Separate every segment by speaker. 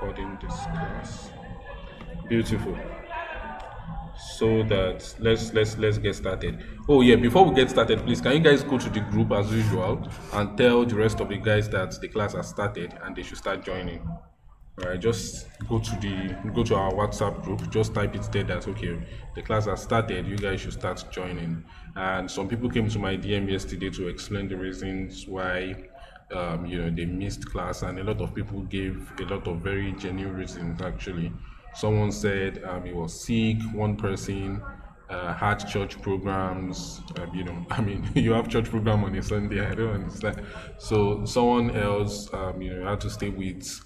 Speaker 1: recording this class. Beautiful. So that let's get started. Oh yeah, before we get started, please can you guys go to the group as usual and tell the rest of the guys that the class has started and they should start joining. All right, just go to our WhatsApp group. Just type it there that okay, the class has started. You guys should start joining. And some people came to my DM yesterday to explain the reasons why they missed class, and a lot of people gave a lot of very genuine reasons. Actually, someone said he was sick. One person had church programs. I mean, you have church program on a Sunday. I don't understand. So someone else, had to stay with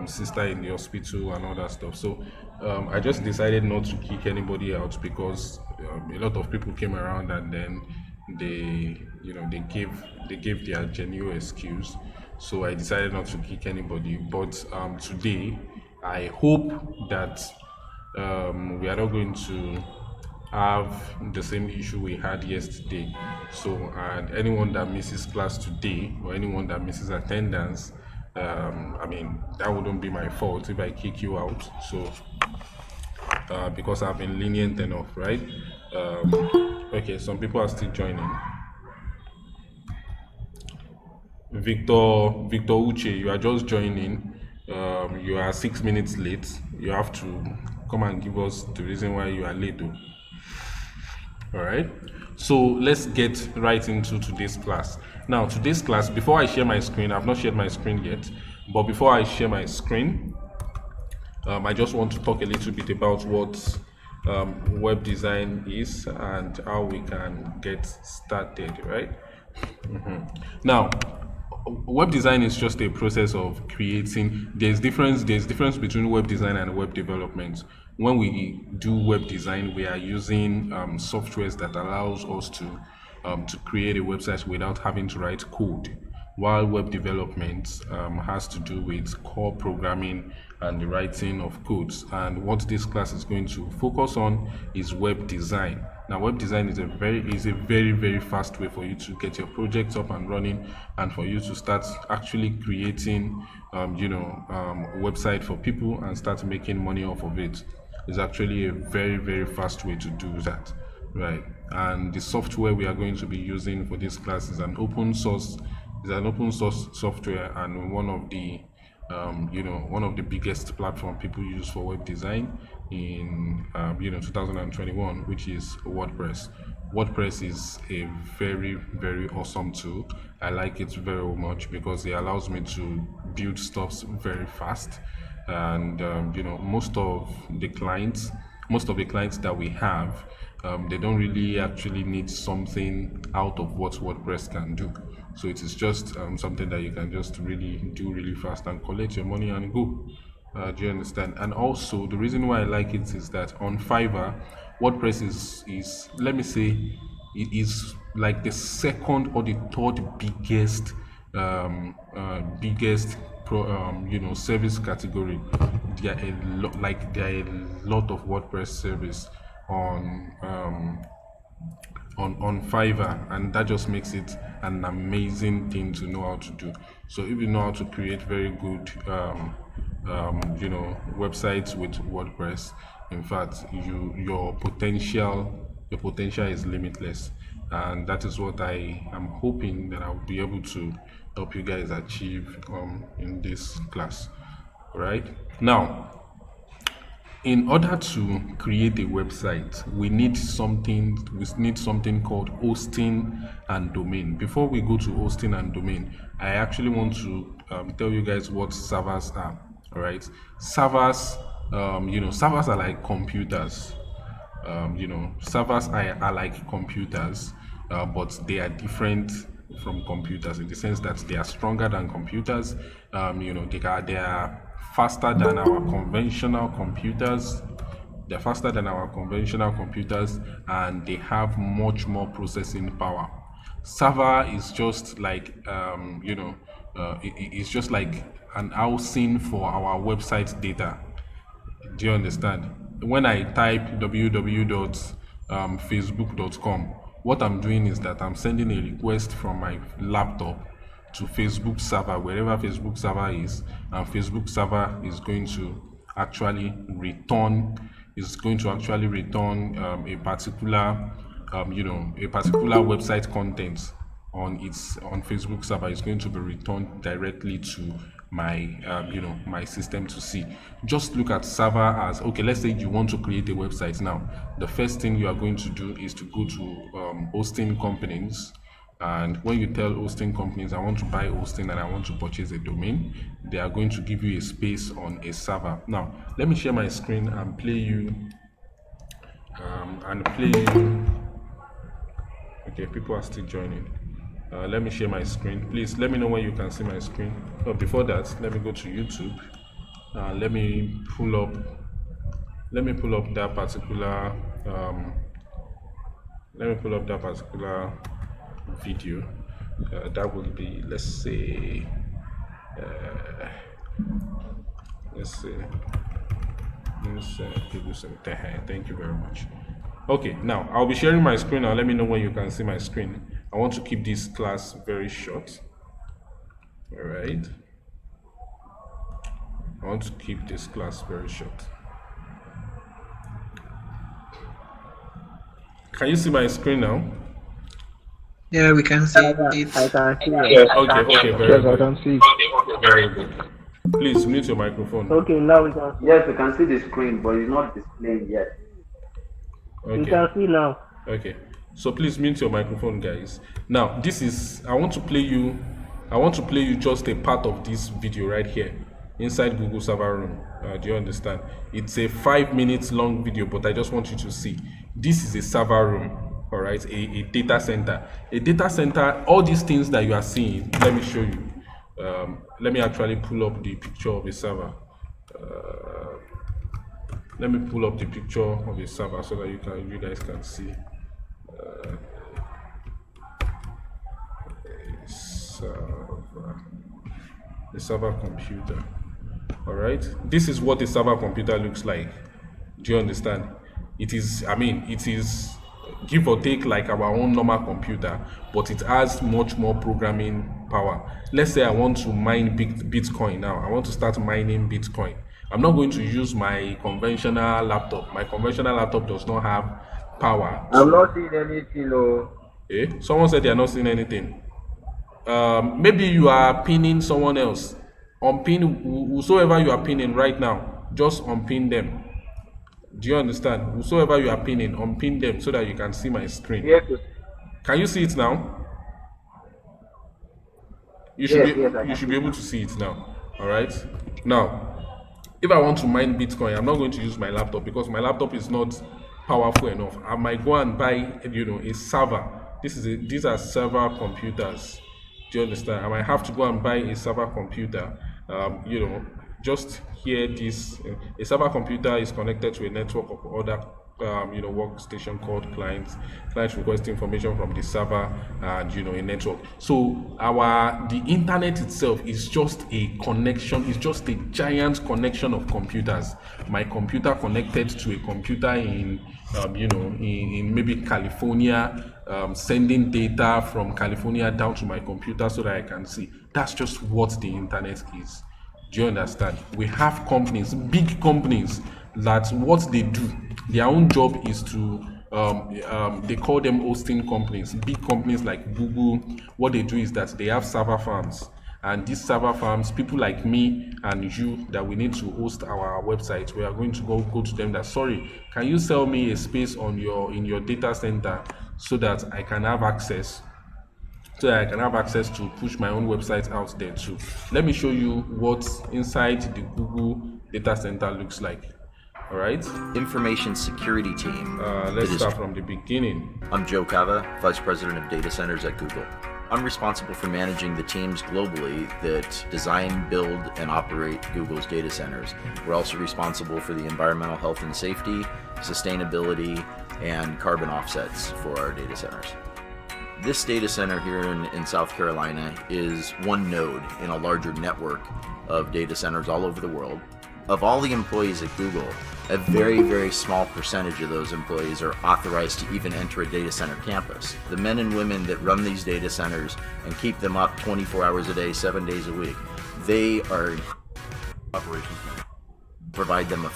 Speaker 1: sister in the hospital and all that stuff. So I just decided not to kick anybody out because a lot of people came around and then they gave their genuine excuse. So I decided not to kick anybody. But today, I hope that we are not going to have the same issue we had yesterday. So, and anyone that misses class today or anyone that misses attendance, I mean, that wouldn't be my fault if I kick you out. So, because I've been lenient enough, right? Okay, some people are still joining. Victor Uche, you are just joining. You are 6 minutes late. You have to come and give us the reason why you are late, though. All right, so let's get right into today's class. Now, today's class, before I share my screen, I've not shared my screen yet, but before I share my screen, I just want to talk a little bit about what web design is and how we can get started, right? Now, web design is just a process of creating. There's difference between web design and web development. When we do web design, we are using softwares that allows us to create a website without having to write code, while web development has to do with core programming and the writing of codes. And what this class is going to focus on is web design. Now, web design is a very fast way for you to get your projects up and running, and for you to start actually creating website for people and start making money off of it. It's actually a very fast way to do that, right? And the software we are going to be using for this class is an open source software, and one of the biggest platform people use for web design in 2021, which is WordPress. WordPress is a very awesome tool. I like it very much because it allows me to build stuff very fast, and most of the clients that we have, they don't really actually need something out of what WordPress can do. So it is just something that you can just really do really fast and collect your money and go. Do you understand? And also, the reason why I like it is that on Fiverr, WordPress is let me say, it is like the second or the third biggest service category. There are a lot of WordPress service on Fiverr, and that just makes it an amazing thing to know how to do. So if you know how to create very good websites with WordPress, in fact, your potential is limitless, and that is what I am hoping that I'll be able to help you guys achieve in this class. All right, now, in order to create a website, we need something called hosting and domain. Before we go to hosting and domain, I actually want to tell you guys what servers are. All right, servers are like computers. Servers are like computers, but they are different from computers in the sense that they are stronger than computers. They are faster than our conventional computers. They're faster than our conventional computers, and they have much more processing power. Server is just like it's just like an housing for our website data. Do you understand? When I type www.facebook.com, what I'm doing is that I'm sending a request from my laptop to Facebook server, wherever Facebook server is, and Facebook server is going to actually return a particular a particular website content on Facebook server is going to be returned directly to my my system to see. Just look at server as, okay, let's say you want to create a website now. The first thing you are going to do is to go to hosting companies, and when you tell hosting companies, I want to buy hosting and I want to purchase a domain, they are going to give you a space on a server. Now let me share my screen and play you okay, people are still joining. Let me share my screen. Please let me know when you can see my screen. But before that, let me go to YouTube. Let me pull up that particular video. That will be, let's say thank you very much. Okay, now I'll be sharing my screen now. Let me know when you can see my screen. I want to keep this class very short. All right. I want to keep this class very short. Can you see my screen now?
Speaker 2: Yeah, we can see it.
Speaker 3: I can see it.
Speaker 1: Yes, okay, very
Speaker 3: Yes,
Speaker 1: good.
Speaker 3: I can see.
Speaker 1: Very good. Please mute your microphone.
Speaker 3: Okay, now we can see.
Speaker 4: Yes, we can see the screen, but it's not displaying yet.
Speaker 3: We
Speaker 1: Okay.
Speaker 3: can see now.
Speaker 1: Okay. So please mute your microphone, guys. Now, I want to play you just a part of this video right here inside Google server room. Do you understand? It's a 5 minutes long video, but I just want you to see. This is a server room, all right? A data center. A data center, all these things that you are seeing, let me show you. Let me actually pull up the picture of a server. Let me pull up the picture of a server so that you guys can see. The server computer. All right, this is what the server computer looks like. Do you understand? It is give or take like our own normal computer, but it has much more programming power. Let's say I want to mine Bitcoin now. I want to start mining Bitcoin. I'm not going to use my conventional laptop. My conventional laptop does not have power.
Speaker 3: I'm not seeing anything. No.
Speaker 1: Someone said they are not seeing anything. Maybe you are pinning someone else. Unpin whosoever you are pinning right now. Just unpin them. Do you understand? Whosoever you are pinning, unpin them so that you can see my screen.
Speaker 3: Yes.
Speaker 1: Can you see it now? You should be able to see it now. All right. Now, if I want to mine Bitcoin, I'm not going to use my laptop because my laptop is not powerful enough. I might go and buy, a server. These are server computers. Do you understand? I might have to go and buy a server computer. Just hear this. A server computer is connected to a network of other workstation called clients. Clients request information from the server and a network. So the internet itself is just a connection. It's just a giant connection of computers. My computer connected to a computer in maybe California, sending data from California down to my computer so that I can see. That's just what the internet is. Do you understand? We have companies, big companies, that what they do, their own job is to, they call them hosting companies. Big companies like Google, what they do is that they have server farms. And these server farms, people like me and you that we need to host our website, we are going to go to them that, sorry, can you sell me a space in your data center so that I can have access to push my own website out there too. Let me show you what inside the Google data center looks like. All right.
Speaker 5: Information security team.
Speaker 1: Let's start from the beginning.
Speaker 5: I'm Joe Cava, Vice President of Data Centers at Google. I'm responsible for managing the teams globally that design, build, and operate Google's data centers. We're also responsible for the environmental health and safety, sustainability, and carbon offsets for our data centers. This data center here in South Carolina is one node in a larger network of data centers all over the world. Of all the employees at Google, A very, very small percentage of those employees are authorized to even enter a data center campus. The men and women that run these data centers and keep them up 24 hours a day, 7 days a week, they are operations managers. Provide them a.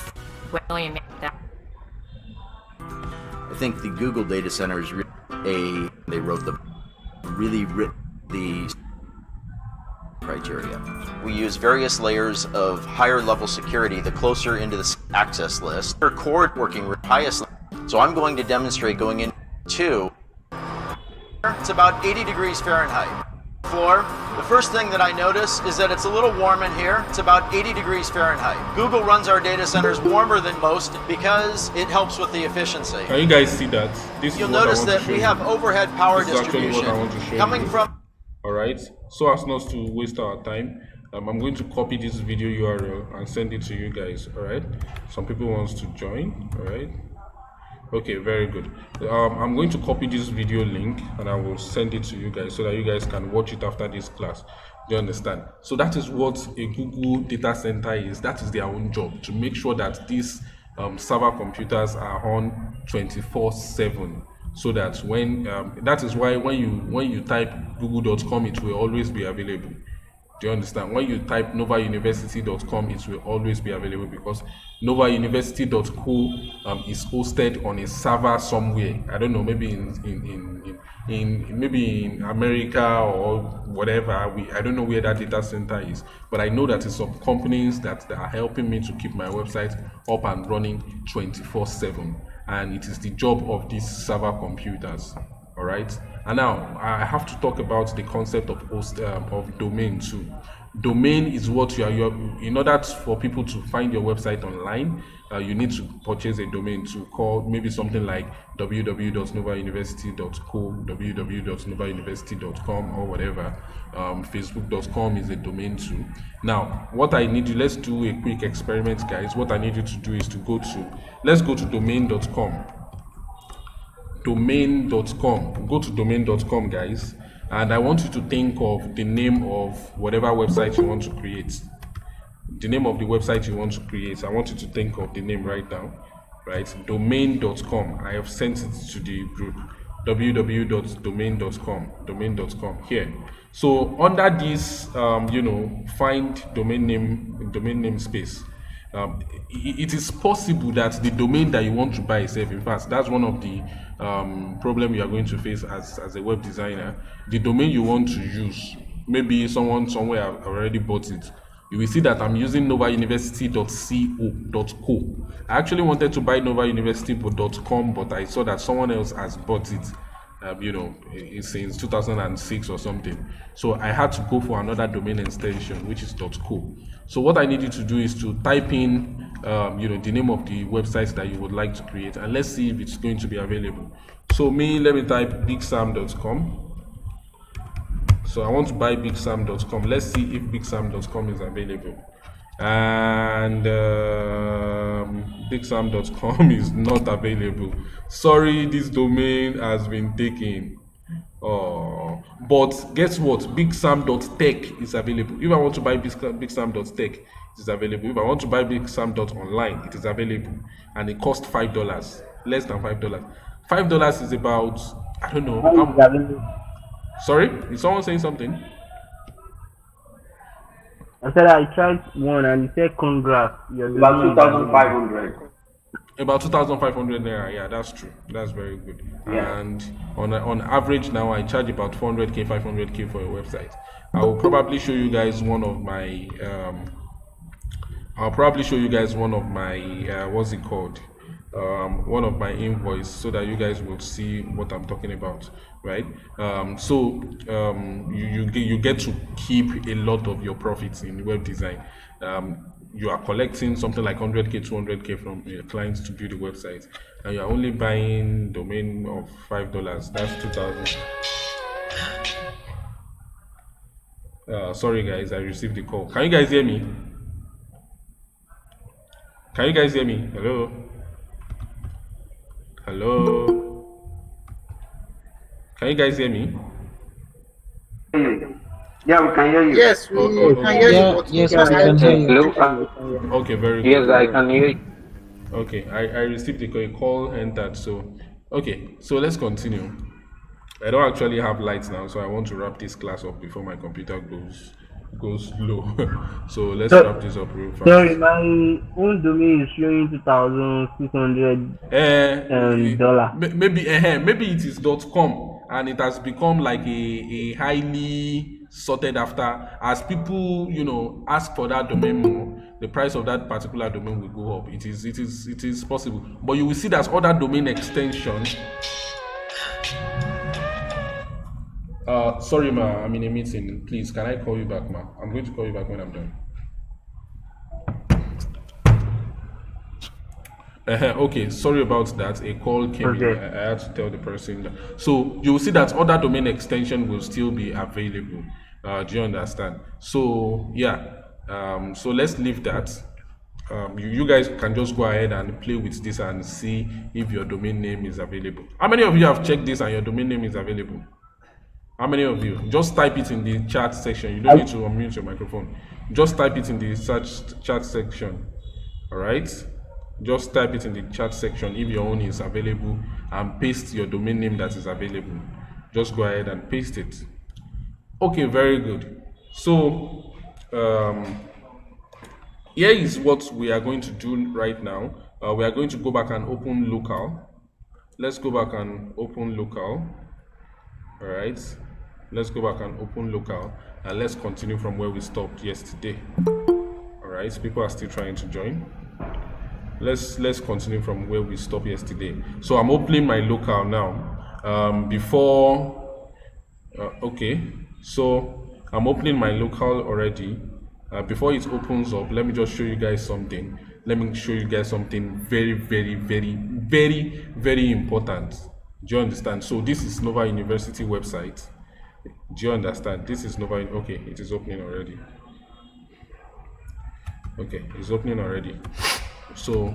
Speaker 5: I think the Google data centers they wrote the criteria. We use various layers of higher level security the closer into the access list. Our core working highest level. So I'm going to demonstrate going into. It's about 80 degrees Fahrenheit. Floor. The first thing that I notice is that it's a little warm in here. It's about 80 degrees Fahrenheit. Google runs our data centers warmer than most because it helps with the efficiency.
Speaker 1: Can you guys see that?
Speaker 5: You'll notice that we have overhead power distribution coming from.
Speaker 1: Alright, so as not to waste our time, I'm going to copy this video URL and send it to you guys. Alright, some people wants to join. Alright, okay, very good. I'm going to copy this video link and I will send it to you guys so that you guys can watch it after this class. Do you understand? So that is what a Google data center is. That is their own job, to make sure that these server computers are on 24/7. So that when that is why when you type google.com, it will always be available. Do you understand? When you type novauniversity.com, it will always be available because novauniversity.co is hosted on a server somewhere. I don't know, maybe in America or whatever. I don't know where that data center is, but I know that it's some companies that are helping me to keep my website up and running 24/7. And it is the job of these server computers. All right, and now I have to talk about the concept of domain too. Domain is what you are in order for people to find your website online. You need to purchase a domain to call maybe something like www.novauniversity.co, www.novauniversity.com, or whatever. Facebook.com is a domain too. Now, what I need you, let's do a quick experiment, guys. What I need you to do is to let's go to domain.com. Domain.com. Go to domain.com, guys, and I want you to think of the name of whatever website you want to create. The name of the website you want to create. I want you to think of the name right now. Right? Domain.com. I have sent it to the group. www.domain.com. Domain.com here. So under this, find domain name space. It is possible that the domain that you want to buy itself, in fact, that's one of the problem you are going to face as a web designer. The domain you want to use, maybe someone somewhere already bought it. You will see that I'm using novauniversity.co.co. I actually wanted to buy novauniversity.com, but I saw that someone else has bought it. Since 2006 or something. So I had to go for another domain extension, which is .co. So what I need you to do is to type in, the name of the website that you would like to create, and let's see if it's going to be available. So let me type bigsam.com. So I want to buy bigsam.com. Let's see if bigsam.com is available. And bigsam.com is not available. Sorry, this domain has been taken. Oh, but guess what? bigsam.tech is available. If I want to buy bigsam.tech, it is available. If I want to buy bigsam.online, it is available, and it costs $5, less than $5. $5 is about, I don't know. Sorry, is someone saying something?
Speaker 3: I said I tried one and you said congrats.
Speaker 4: About 2,500.
Speaker 1: About 2,500 naira. Yeah, that's true. That's very good.
Speaker 4: Yeah.
Speaker 1: And on average now, I charge about 400k, 500k for a website. I will probably show you guys one of my. What's it called? One of my invoice, so that you guys will see what I'm talking about, right? You get to keep a lot of your profits in web design. You are collecting something like 100k, 200k from your clients to build a website, and you are only buying domain of $5. That's 2,000. Sorry guys, I received the call. Can you guys hear me? Hello? Hello? Can you guys hear me?
Speaker 4: Yeah, we can hear you.
Speaker 2: Yes, we can hear you.
Speaker 6: Yes, we can hear you.
Speaker 2: Hello.
Speaker 1: Okay, very good.
Speaker 6: Yes, I can hear you.
Speaker 1: Okay, I received a call entered. So, okay, so let's continue. I don't actually have lights now, so I want to wrap this class up before my computer goes low. So let's
Speaker 3: So,
Speaker 1: wrap this up real
Speaker 3: sorry,
Speaker 1: fast.
Speaker 3: my own domain is showing $2,600 dollar.
Speaker 1: Maybe it is .com and it has become like a highly sorted after. As people ask for that domain more, the price of that particular domain will go up. It is possible, but you will see that other domain extension. Sorry, ma, I'm in a meeting. Please, can I call you back, ma? I'm going to call you back when I'm done. Okay, sorry about that. A call came in.
Speaker 3: Okay.
Speaker 1: I had to tell the person that. So you will see that other domain extension will still be available. Do you understand? So yeah. So let's leave that. You guys can just go ahead and play with this and see if your domain name is available. How many of you have checked this and your domain name is available? How many of you? Just type it in the chat section. You don't need to unmute your microphone. Just type it in the chat section. All right? Just type it in the chat section if your own is available and paste your domain name that is available. Just go ahead and paste it. Okay, very good. So, here is what we are going to do right now. We are going to go back and open local. Let's go back and open local. All right. Let's go back and open local and let's continue from where we stopped yesterday. All right. People are still trying to join. Let's continue from where we stopped yesterday. So I'm opening my local now. Okay, so I'm opening my local already. Before it opens up, let me just show you guys something. Let me show you guys something very, very, very, very, very important. Do you understand? So this is Nova University website. Do you understand? This is Nova. Okay, it is opening already. Okay, it's opening already. So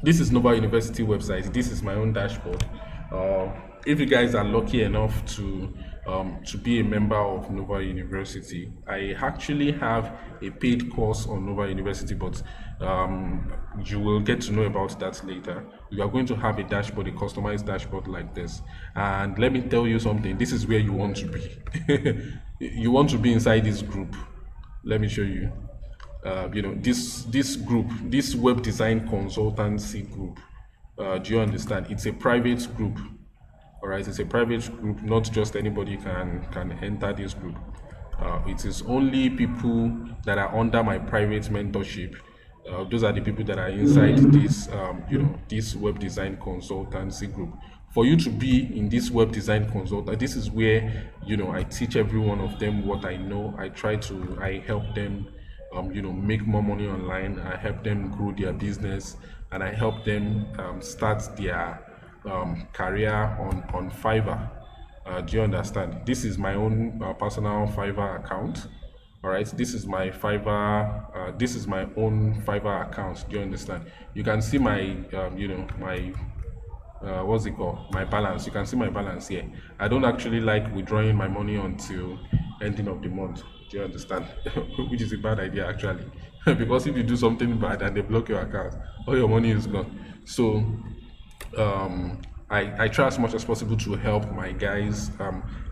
Speaker 1: this is Nova University website. This is my own dashboard. If you guys are lucky enough to be a member of Nova University, I actually have a paid course on Nova University, but you will get to know about that later. You are going to have a dashboard, a customized dashboard like this. And let me tell you something, this is where you want to be. You want to be inside this group. Let me show you. This group, this web design consultancy group. Do you understand? It's a private group. All right, it's a private group. Not just anybody can enter this group. It is only people that are under my private mentorship. Those are the people that are inside this, this web design consultancy group. For you to be in this web design consultant, this is where I teach every one of them what I know. I help them, make more money online. I help them grow their business, and I help them start their career on Fiverr. Do you understand? This is my own personal Fiverr account. All right, this is my Fiverr. This is my own Fiverr account. Do you understand? You can see my, my what's it called? My balance. You can see my balance here. I don't actually like withdrawing my money until ending of the month. Do you understand? Which is a bad idea actually, because if you do something bad and they block your account, all your money is gone. So I try as much as possible to help my guys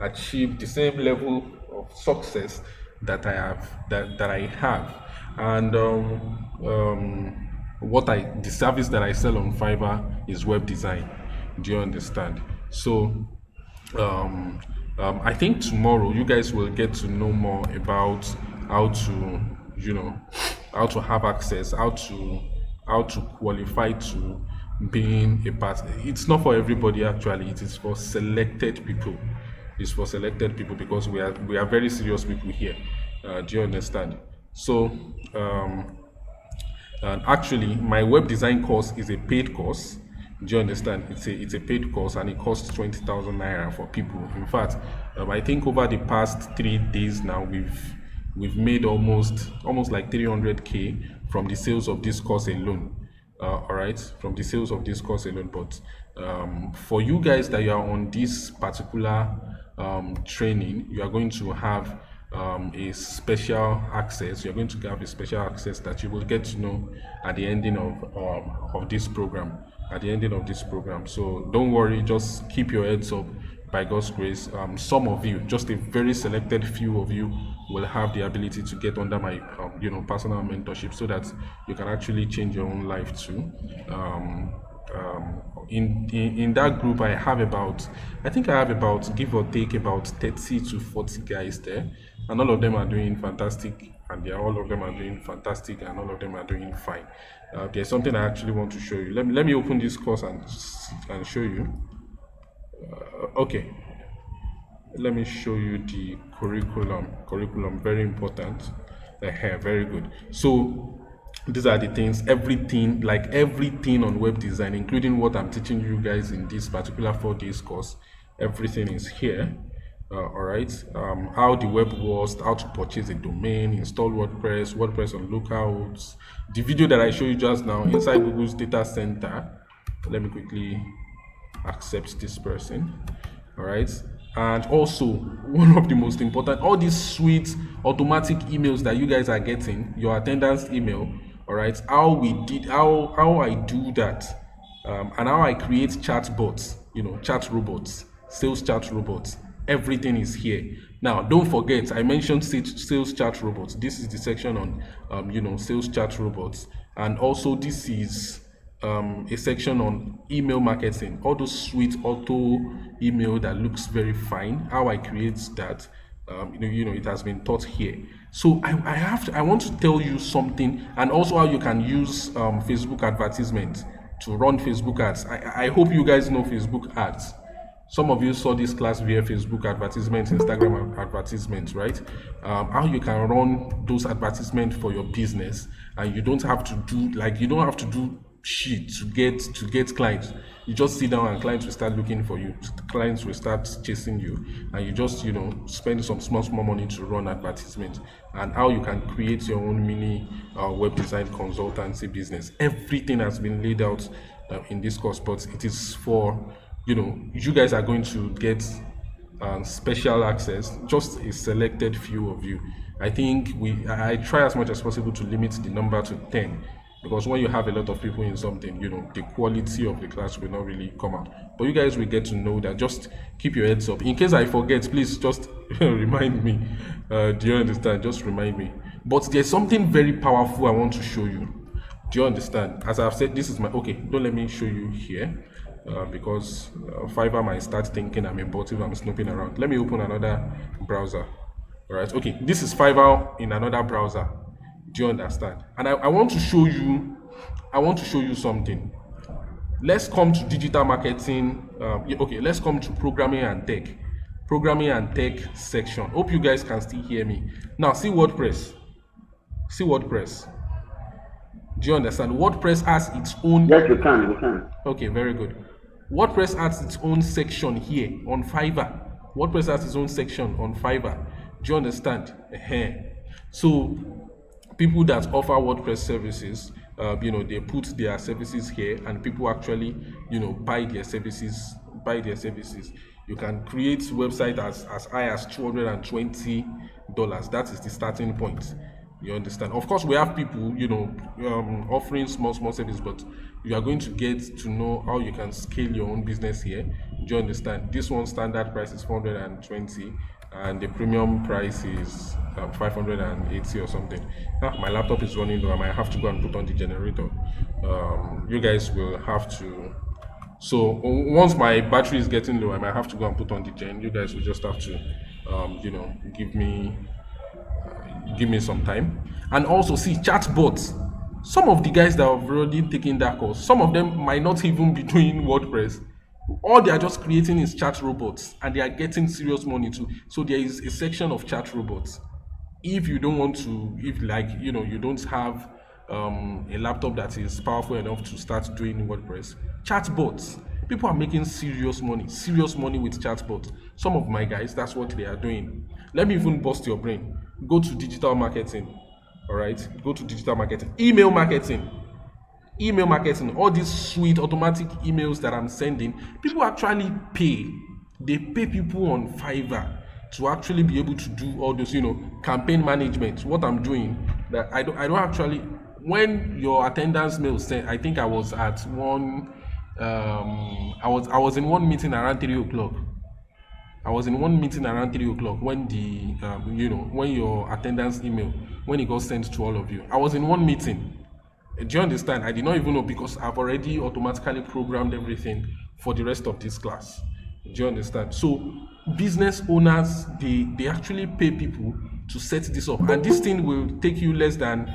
Speaker 1: achieve the same level of success that I have, and the service that I sell on Fiverr is web design. Do you understand? So I think tomorrow you guys will get to know more about how to have access, how to qualify to being a part. It's not for everybody actually. It is for selected people. It's for selected people because we are very serious people here. Do you understand? So actually my web design course is a paid course. Do you understand? It's a paid course and it costs 20,000 naira for people. In fact, I think over the past 3 days now we've made almost like 300k from the sales of this course alone. All right, from the sales of this course alone. But for you guys that you are on this particular training, you are going to have a special access. You're going to have a special access that you will get to know at the ending of this program. At the ending of this program. So don't worry, just keep your heads up. By God's grace, some of you, just a very selected few of you, will have the ability to get under my, personal mentorship, so that you can actually change your own life too. In that group, I have about, give or take, about 30 to 40 guys there, and all of them are doing fantastic, and all of them are doing fantastic, and all of them are doing fine. There's something I actually want to show you. Let me open this course and show you. Okay, let me show you the curriculum. Very important. Very good. So these are the things, everything on web design, including what I'm teaching you guys in this particular 4 days course. Everything is here. All right. How the web works, how to purchase a domain, install WordPress on localhosts. The video that I showed you just now inside Google's data center. Let me quickly accept this person. All right. And also, one of the most important, all these sweet automatic emails that you guys are getting, your attendance email. All right. How I do that, and how I create chat bots, chat robots, sales chat robots. Everything is here. Now, don't forget, I mentioned sales chat robots. This is the section on, sales chat robots. And also, this is a section on email marketing. All those sweet auto email that looks very fine. How I create that, it has been taught here. So I want to tell you something, and also how you can use Facebook advertisement to run Facebook ads. I hope you guys know Facebook ads. Some of you saw this class via Facebook advertisements, Instagram advertisements, right? How you can run those advertisements for your business, and you don't have to do shit to get clients. You just sit down and clients will start looking for you. Clients will start chasing you, and you just spend some small money to run advertisements. And how you can create your own mini web design consultancy business. Everything has been laid out in this course, but it is for you guys are going to get special access, just a selected few of you. I think I try as much as possible to limit the number to 10, because when you have a lot of people in something, the quality of the class will not really come out. But you guys will get to know that. Just keep your heads up. In case I forget, please just remind me. Do you understand? Just remind me. But there's something very powerful I want to show you. Do you understand? As I've said, this is okay, don't let me show you here. Because Fiverr might start thinking I'm a bot if I'm snooping around. Let me open another browser. All right, okay, this is Fiverr in another browser. Do you understand? And I want to show you something. Let's come to digital marketing. Let's come to programming and tech section. Hope you guys can still hear me. Now see WordPress. Do you understand? WordPress has its own.
Speaker 4: Yes, we can.
Speaker 1: Okay, very good. WordPress has its own section here on Fiverr. Do you understand? So people that offer WordPress services, they put their services here, and people actually, buy their services. You can create website as high as $220. That is the starting point. You understand? Of course, we have people, offering small service, but you are going to get to know how you can scale your own business here. Do you understand? This one standard price is 420, and the premium price is 580 or something. My laptop is running low. I might have to go and put on the generator. You guys will have to. So once my battery is getting low, I might have to go and put on the gen. You guys will just have to, give me some time. And also see chatbots. Some of the guys that have already taken that course, some of them might not even be doing WordPress. All they are just creating is chat robots, and they are getting serious money too. So there is a section of chat robots. If you don't want to, you don't have a laptop that is powerful enough to start doing WordPress, chatbots. People are making serious money with chatbots. Some of my guys, that's what they are doing. Let me even bust your brain. Go to digital marketing. All right, go to digital marketing. Email marketing, all these sweet automatic emails that I'm sending, people actually pay. They pay people on Fiverr to actually be able to do all those, campaign management. What I'm doing, that I don't actually. When your attendance mail sent, I think I was at one. I was in one meeting around 3 o'clock. I was in one meeting around 3 o'clock when the when your attendance email, when it got sent to all of you. I was in one meeting. Do you understand? I did not even know, because I've already automatically programmed everything for the rest of this class. Do you understand? So business owners, they actually pay people to set this up, and this thing will take you less than,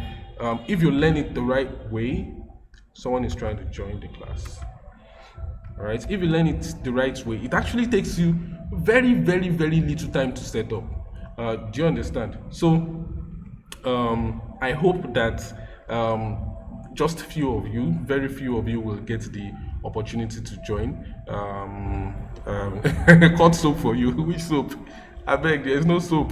Speaker 1: if you learn it the right way. Someone is trying to join the class. All right, if you learn it the right way, it actually takes you very, very, very little time to set up. Do you understand? So I hope that just very few of you will get the opportunity to join. Cut soap for you. Which soap? I beg, there is no soap.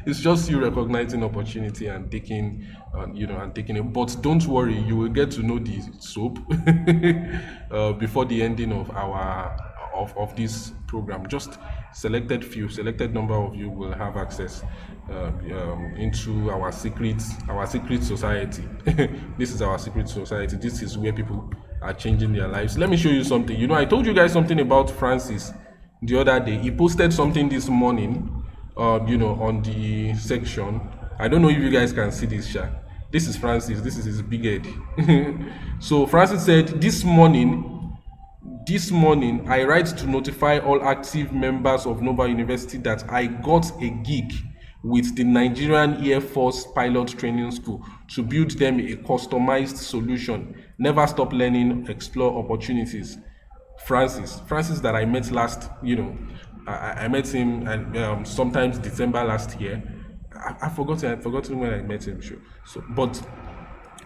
Speaker 1: It's just you recognizing opportunity and taking, and taking it. But don't worry, you will get to know the soap before the ending of of this program. Just selected number of you will have access into our secret society. This is our secret society. This is where people are changing their lives. Let me show you something. I told you guys something about Francis the other day. He posted something this morning, on the section. I don't know if you guys can see this, This is Francis. This is his big head. So Francis said, this morning, I write to notify all active members of Nova University that I got a gig with the Nigerian Air Force Pilot Training School to build them a customized solution. Never stop learning, explore opportunities. Francis that I met last, I met him sometimes December last year. I've forgotten when I met him, sure. So, but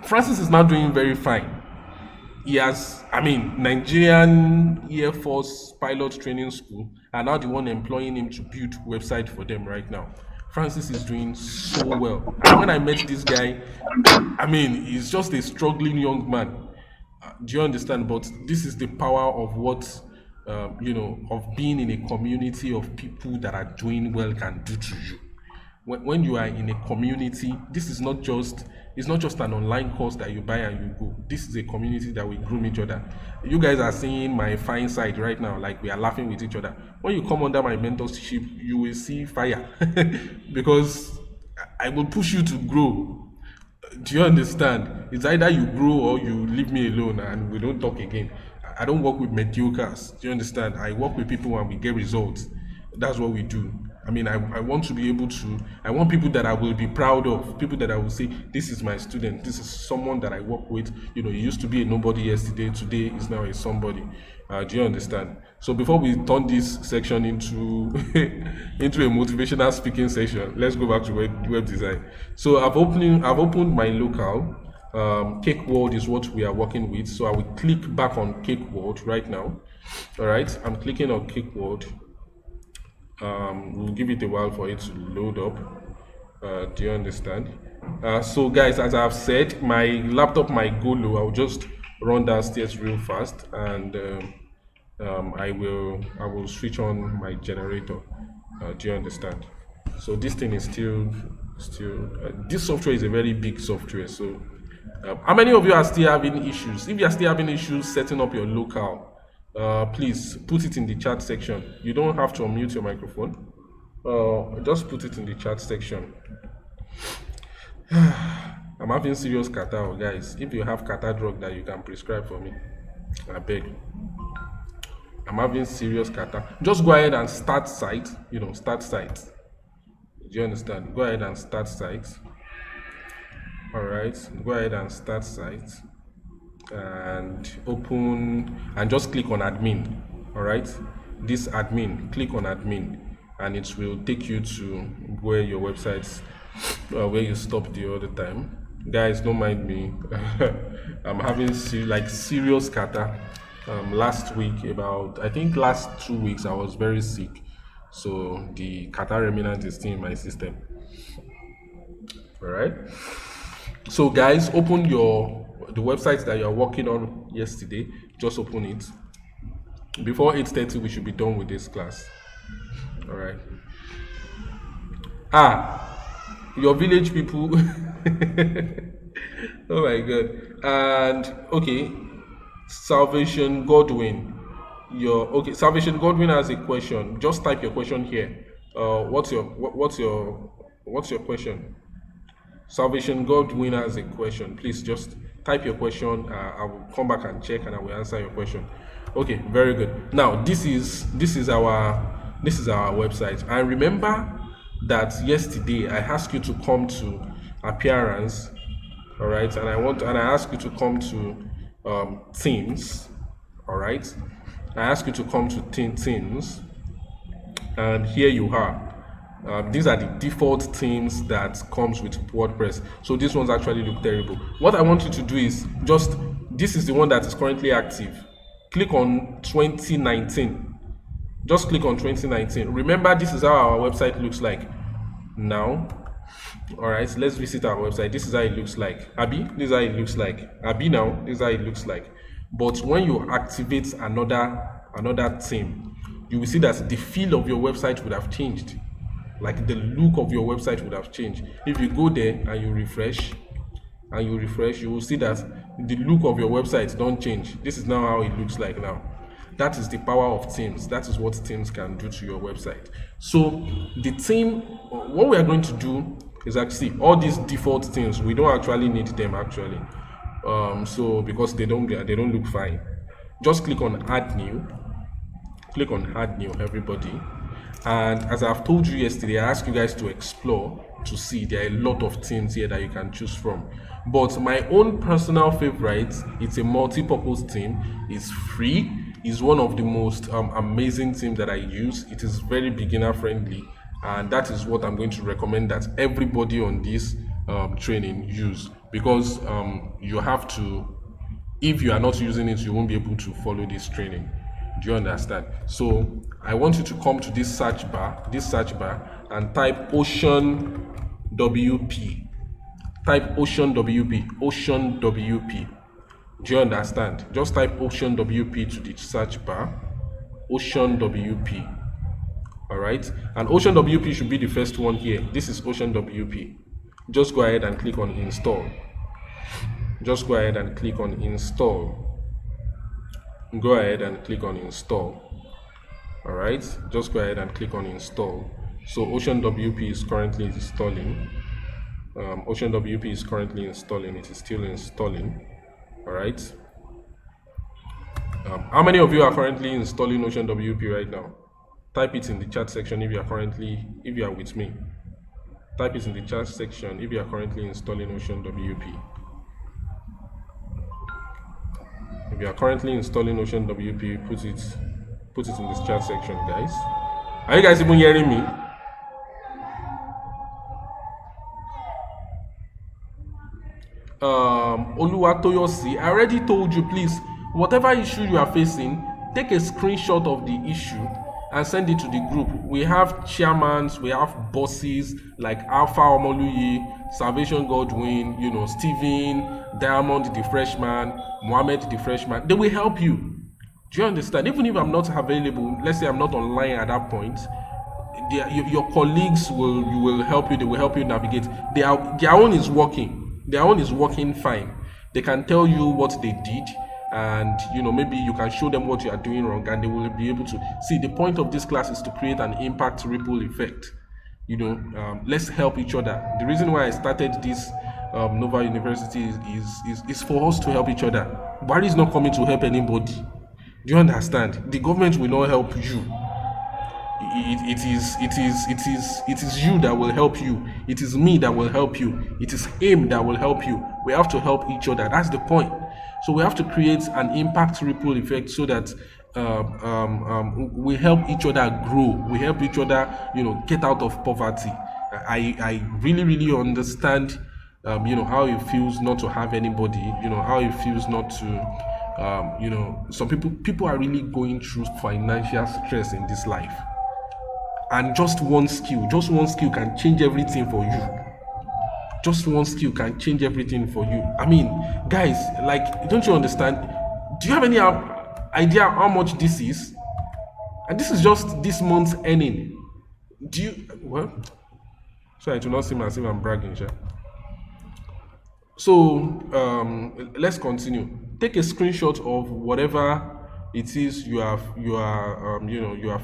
Speaker 1: Francis is now doing very fine. He has, Nigerian Air Force Pilot Training School are now the one employing him to build website for them right now. Francis is doing so well. And when I met this guy, he's just a struggling young man. Do you understand? But this is the power of what, of being in a community of people that are doing well can do to you. When you are in a community, this is not just, it's not just an online course that you buy and you go. This is a community that we groom each other. You guys are seeing my fine side right now, like we are laughing with each other. When you come under my mentorship, you will see fire because I will push you to grow. Do you understand? It's either you grow or you leave me alone and we don't talk again. I don't work with mediocres. Do you understand? I work with people and we get results. That's what we do. I want to be able to, I want people that I will be proud of, people that I will say, this is my student, this is someone that I work with. He used to be a nobody yesterday, today is now a somebody. Do you understand? So before we turn this section into into a motivational speaking session, let's go back to web design. So I've opened my local. Cake World is what we are working with. So I will click back on Cake World right now. All right, I'm clicking on Cake World. We'll give it a while for it to load up. Do you understand? So guys, as I've said, my laptop might go low. I'll just run downstairs real fast and I will switch on my generator. Do you understand? So this thing is still this software is a very big software. So how many of you are still having issues? If you are still having issues setting up your local, please put it in the chat section. You don't have to unmute your microphone. Just put it in the chat section. I'm having serious catarrh, guys. If you have catarrh drug that you can prescribe for me, I beg. I'm having serious catarrh. Just go ahead and start site. Start site. Do you understand? Go ahead and start site. All right. Go ahead and start site. And open and just click on admin. All right, this admin, click on admin and it will take you to where your websites where you stopped the other time. Guys, don't mind me. I'm having serious catarrh. Last week, I think last 2 weeks, I was very sick, so the catarrh remnant is still in my system. All right, so guys, open the website that you're working on yesterday. Just open it. Before 8:30 we should be done with this class. All right. Your village people. Oh my god. And okay, Salvation Godwin. Salvation Godwin has a question. Just type your question here. What's your question? Salvation Godwin has a question. Please just type your question. I will come back and check, and I will answer your question. Okay, very good. Now this is our website. And remember that yesterday I asked you to come to appearance, all right, and I asked you to come to themes, all right. I asked you to come to themes, and here you are. These are the default themes that comes with WordPress. So these ones actually look terrible. What I want you to do is this is the one that is currently active. Click on 2019. Just click on 2019. Remember, this is how our website looks like now. All right, let's visit our website. This is how it looks like. Abby, this is how it looks like. Abby, now, this is how it looks like. But when you activate another theme, you will see that the feel of your website would have changed. Like the look of your website would have changed. If you go there and you refresh, you will see that the look of your website don't change. This is now how it looks like now. That is the power of themes. That is what themes can do to your website. So the theme, what we are going to do is actually all these default themes. We don't actually need them actually. So because they don't look fine. Just click on Add New. Click on Add New, everybody. And as I've told you yesterday, I asked you guys to explore to see there are a lot of themes here that you can choose from. But my own personal favorite, it's a multi-purpose theme. It's free. It's one of the most amazing themes that I use. It is very beginner friendly, and that is what I'm going to recommend that everybody on this training use, because you have to, if you are not using it, you won't be able to follow this training. Do you understand? So I want you to come to this search bar, and type Ocean WP. Type Ocean WP. Ocean WP. Do you understand? Just type Ocean WP to the search bar. Ocean WP. All right. And Ocean WP should be the first one here. This is Ocean WP. Just go ahead and click on install. Just go ahead and click on install. Go ahead and click on install. All right. Just go ahead and click on install. So Ocean WP is currently installing. Ocean WP is currently installing. It is still installing. All right. How many of you are currently installing Ocean WP right now? Type it in the chat section if you are with me. Type it in the chat section if you are currently installing Ocean WP. If you are currently installing Ocean WP, put it in this chat section, guys. Are you guys even hearing me? Oluwatoyosi, I already told you, please, whatever issue you are facing, take a screenshot of the issue and send it to the group. We have chairmans, we have bosses like Alpha Omoluyi, Salvation Godwin, Steven, Diamond the freshman, Mohammed the freshman. They will help you. Do you understand? Even if I'm not available, let's say I'm not online at that point, your colleagues will help you. They will help you navigate. Their own is working. Their own is working fine. They can tell you what they did, and maybe you can show them what you are doing wrong, and they will be able to see. The point of this class is to create an impact ripple effect. Let's help each other. The reason why I started this Nova University is for us to help each other. Barry is not coming to help anybody. Do you understand? The government will not help you. It is you that will help you. It is me that will help you. It is him that will help you. We have to help each other. That's the point. So we have to create an impact ripple effect so that we help each other grow. We help each other, get out of poverty. I really understand, how it feels not to have anybody. How it feels not to, some people are really going through financial stress in this life. And just one skill can change everything for you. Just one skill can change everything for you. I mean, guys, don't you understand? Do you have any idea how much this is? And this is just this month's earning. Do you well? So I do not seem as if I'm bragging, sure. So let's continue. Take a screenshot of whatever it is you are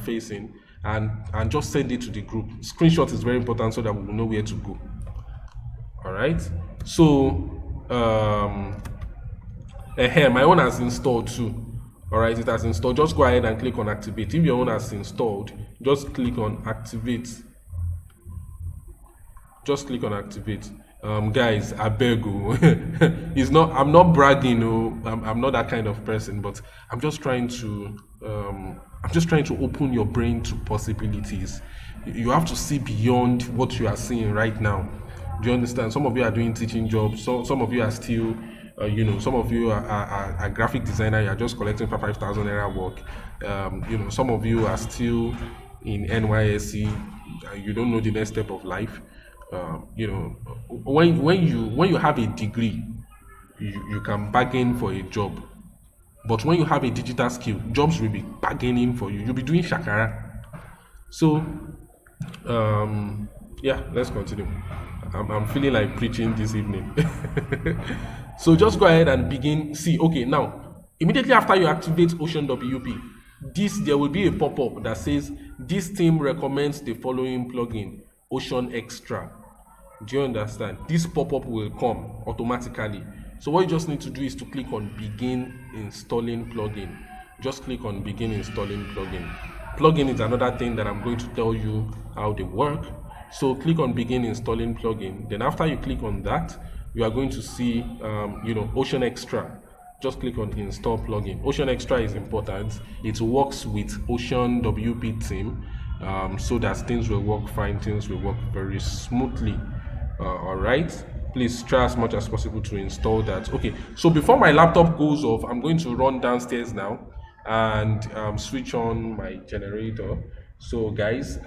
Speaker 1: facing, and just send it to the group. Screenshot is very important so that we will know where to go. All right. So my own has installed too. All right, it has installed. Just go ahead and click on activate. If your own has installed, just click on activate. Just click on activate. Guys, I beg you. It's not. I'm not bragging. I'm not that kind of person. But I'm just trying to. I'm just trying to open your brain to possibilities. You have to see beyond what you are seeing right now. Do you understand? Some of you are doing teaching jobs. Some of you are still. Some of you are graphic designer. You are just collecting 5,000 naira work. Some of you are still in NYSC. You don't know the next step of life. When you have a degree, you can bargain for a job. But when you have a digital skill, jobs will be bargaining for you. You'll be doing shakara. So, yeah, let's continue. I'm feeling like preaching this evening. So just go ahead and begin. See, okay, now, immediately after you activate Ocean WP, there will be a pop-up that says, this team recommends the following plugin, Ocean Extra. Do you understand? This pop-up will come automatically. So what you just need to do is to click on begin installing plugin. Just click on begin installing plugin. Plugin is another thing that I'm going to tell you how they work. So click on begin installing plugin. Then after you click on that, you are going to see Ocean Extra. Just click on install plugin. Ocean Extra is important. It works with Ocean WP team, so that things will work fine, things will work very smoothly. All right, please try as much as possible to install that. Okay, so before my laptop goes off, I'm going to run downstairs now and switch on my generator. So guys,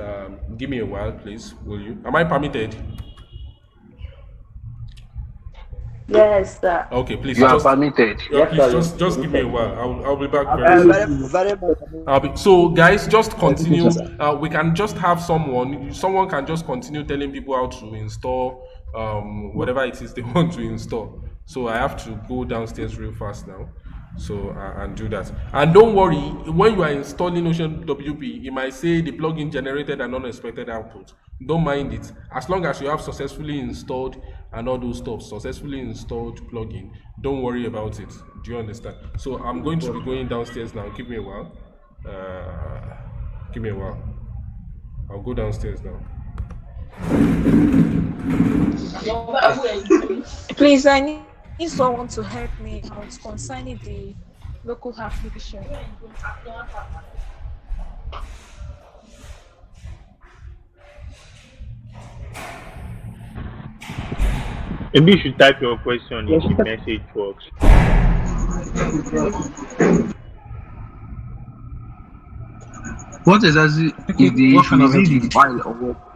Speaker 1: give me a while, please, will you? Am I permitted?
Speaker 6: Yes, sir.
Speaker 1: Okay, please
Speaker 2: You are
Speaker 1: just
Speaker 2: permitted.
Speaker 1: yeah,
Speaker 4: Yes,
Speaker 1: please
Speaker 4: sir.
Speaker 1: just give me a while. I'll be back very soon.
Speaker 6: Very much.
Speaker 1: So guys, just continue. We can just have someone can just continue telling people how to install whatever it is they want to install. So I have to go downstairs real fast now. So and do that. And don't worry, when you are installing Ocean WP, it might say the plugin generated an unexpected output. Don't mind it. As long as you have successfully installed and all those stuff, successfully installed plugin, don't worry about it. Do you understand? So I'm going to be going downstairs now. Give me a while. Give me a while. I'll go downstairs now.
Speaker 6: Please, I need someone to help me out concerning the local application.
Speaker 3: Maybe you should type your question in the message box.
Speaker 2: What exactly is the issue? Is it the file or what?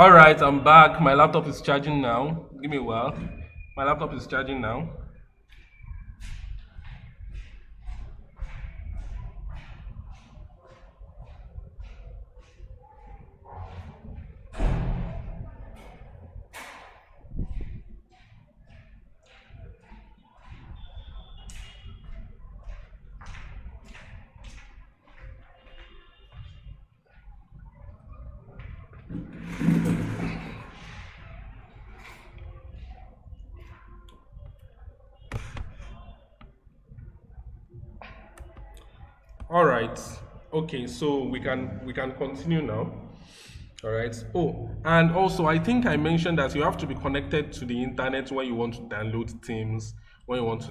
Speaker 1: All right, I'm back. My laptop is charging now. Give me a while. My laptop is charging now. All right. Okay, so we can continue now. All right. Oh, and also I think I mentioned that you have to be connected to the internet when you want to download themes, when you want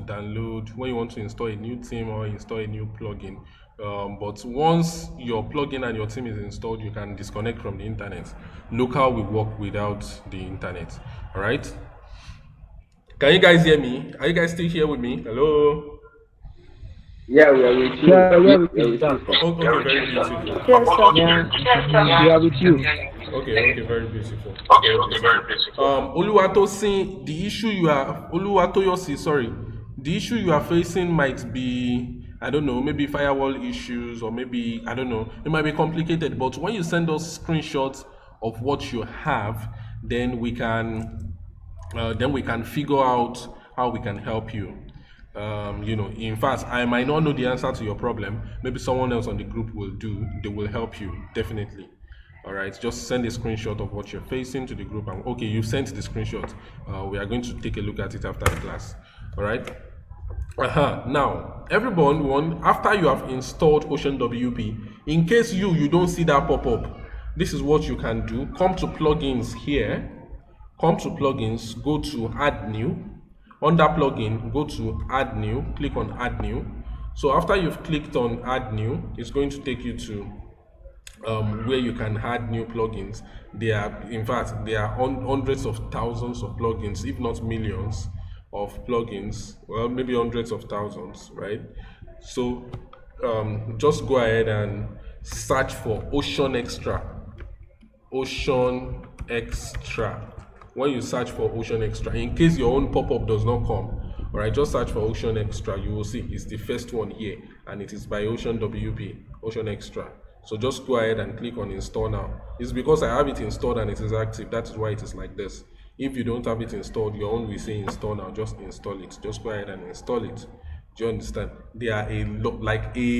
Speaker 1: to install a new theme or install a new plugin. But once your plugin and your theme is installed, you can disconnect from the internet. Local will work without the internet. All right. Can you guys hear me? Are you guys still here with me? Hello.
Speaker 4: Yeah, we are with you.
Speaker 3: Yeah,
Speaker 4: We
Speaker 3: yeah,
Speaker 4: are
Speaker 3: with you.
Speaker 4: with
Speaker 3: Yeah,
Speaker 4: you.
Speaker 1: Okay, very beautiful.
Speaker 6: Yes, sir.
Speaker 3: yeah, we are with you.
Speaker 1: Okay, very beautiful. Very beautiful. Oluwatosin, the issue you are Oluwatoyosi, sorry, the issue you are facing might be, I don't know, maybe firewall issues, or maybe, I don't know, it might be complicated. But when you send us screenshots of what you have, then we can figure out how we can help you. In fact, I might not know the answer to your problem. Maybe someone else on the group will do. They will help you, definitely. All right, just send a screenshot of what you're facing to the group. And okay, you sent the screenshot. We are going to take a look at it after the class. All right. Now, everyone, after you have installed Ocean WP, in case you don't see that pop up, this is what you can do. Come to plugins here. Come to plugins. Go to Add New. Under plugin, go to Add New, click on Add New. So after you've clicked on Add New, it's going to take you to where you can add new plugins. There are hundreds of thousands of plugins, if not millions of plugins. Well, maybe hundreds of thousands, right? So just go ahead and search for Ocean Extra. Ocean Extra. When you search for Ocean Extra, in case your own pop-up does not come, all right, just search for Ocean Extra. You will see it's the first one here, and it is by Ocean WP, Ocean Extra. So just go ahead and click on Install Now. It's because I have it installed and it is active. That is why it is like this. If you don't have it installed, your own will say Install Now. Just install it. Just go ahead and install it. Do you understand? There are a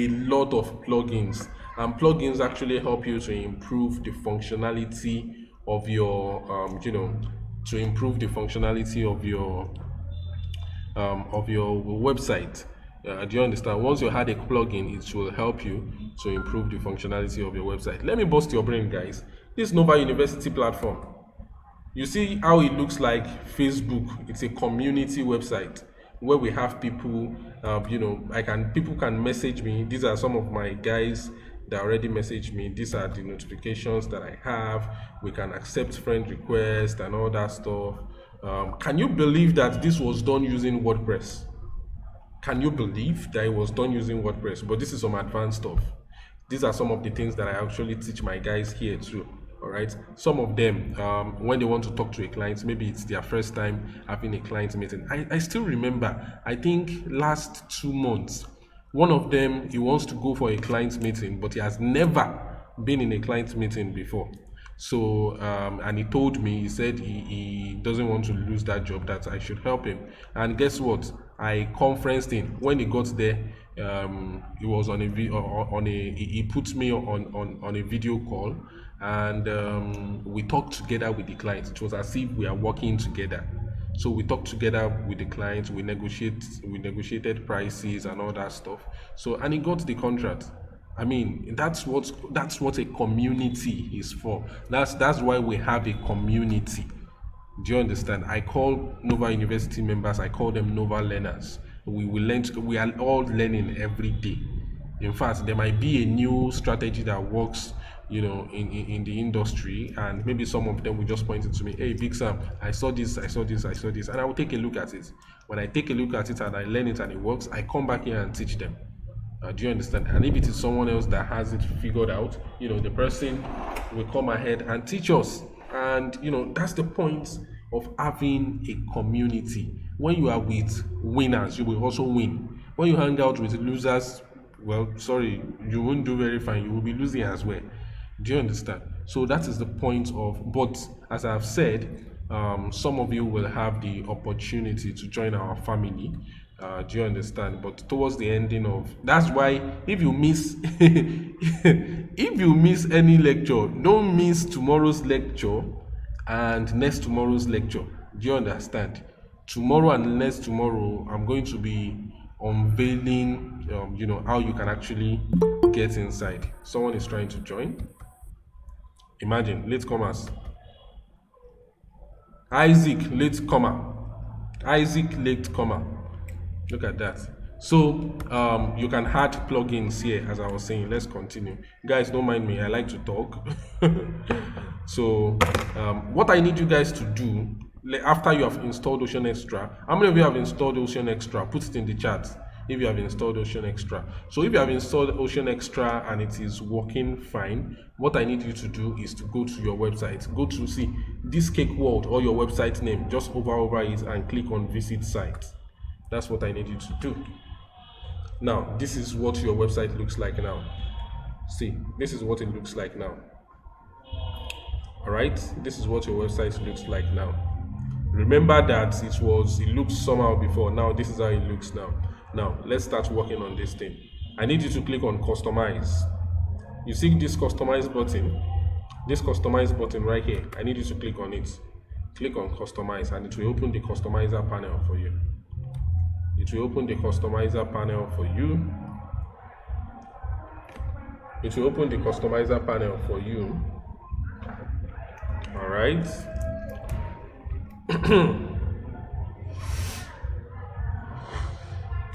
Speaker 1: lot of plugins, and plugins actually help you to improve the functionality of your to improve the functionality of your website. Do you understand? Once you had a plugin, it will help you to improve the functionality of your website. Let me bust your brain, guys. This Nova University platform, you see how it looks like Facebook. It's a community website where we have people, people can message me. These are some of my guys that already messaged me. These are the notifications that I have. We can accept friend requests and all that stuff. Can you believe that this was done using WordPress? Can you believe that it was done using WordPress? But this is some advanced stuff. These are some of the things that I actually teach my guys here too. All right. Some of them, when they want to talk to a client, maybe it's their first time having a client meeting. I still remember, I think last 2 months, one of them, he wants to go for a client meeting, but he has never been in a client meeting before. So, and he told me, he said he doesn't want to lose that job, that I should help him. And guess what? I conferenced him. When he got there, he was on he put me on a video call, and we talked together with the client. It was as if we are working together. So we talked together with the client, we negotiated prices and all that stuff. So, and he got the contract. I mean, that's what a community is for. That's why we have a community. Do you understand? I call Nova University members, I call them Nova learners. We are all learning every day. In fact, there might be a new strategy that works, in the industry, and maybe some of them will just point it to me. Hey, Big Sam, I saw this, and I will take a look at it. When I take a look at it and I learn it and it works, I come back here and teach them. Do you understand? And if it is someone else that has it figured out, the person will come ahead and teach us. And that's the point of having a community. When you are with winners, you will also win. When you hang out with losers, well, sorry, you won't do very fine. You will be losing as well. Do you understand? So that is the point of, but as I've said, some of you will have the opportunity to join our family. Do you understand? But towards the ending of, that's why if you miss if you miss any lecture, don't miss tomorrow's lecture and next tomorrow's lecture. Do you understand? Tomorrow and next tomorrow, I'm going to be unveiling, how you can actually get inside. Someone is trying to join. Imagine, latecomers. Isaac, latecomer. Isaac, latecomer. Look at that. So you can add plugins here, as I was saying. Let's continue. Guys, don't mind me. I like to talk. So what I need you guys to do after you have installed Ocean Extra, how many of you have installed Ocean Extra? Put it in the chat if you have installed Ocean Extra. So if you have installed Ocean Extra and it is working fine, what I need you to do is to go to your website. Go to see this Cake World or your website name. Just hover over it and click on Visit Site. That's what I need you to do. Now, this is what your website looks like now. See, this is what it looks like now. All right, this is what your website looks like now. Remember that it looked somehow before. Now this is how it looks now. Now let's start working on this thing. I need you to click on Customize. You see this Customize button? This Customize button right here. I need you to click on it. Click on Customize and it will open the Customizer panel for you. It will open the Customizer panel for you. It will open the Customizer panel for you. All right.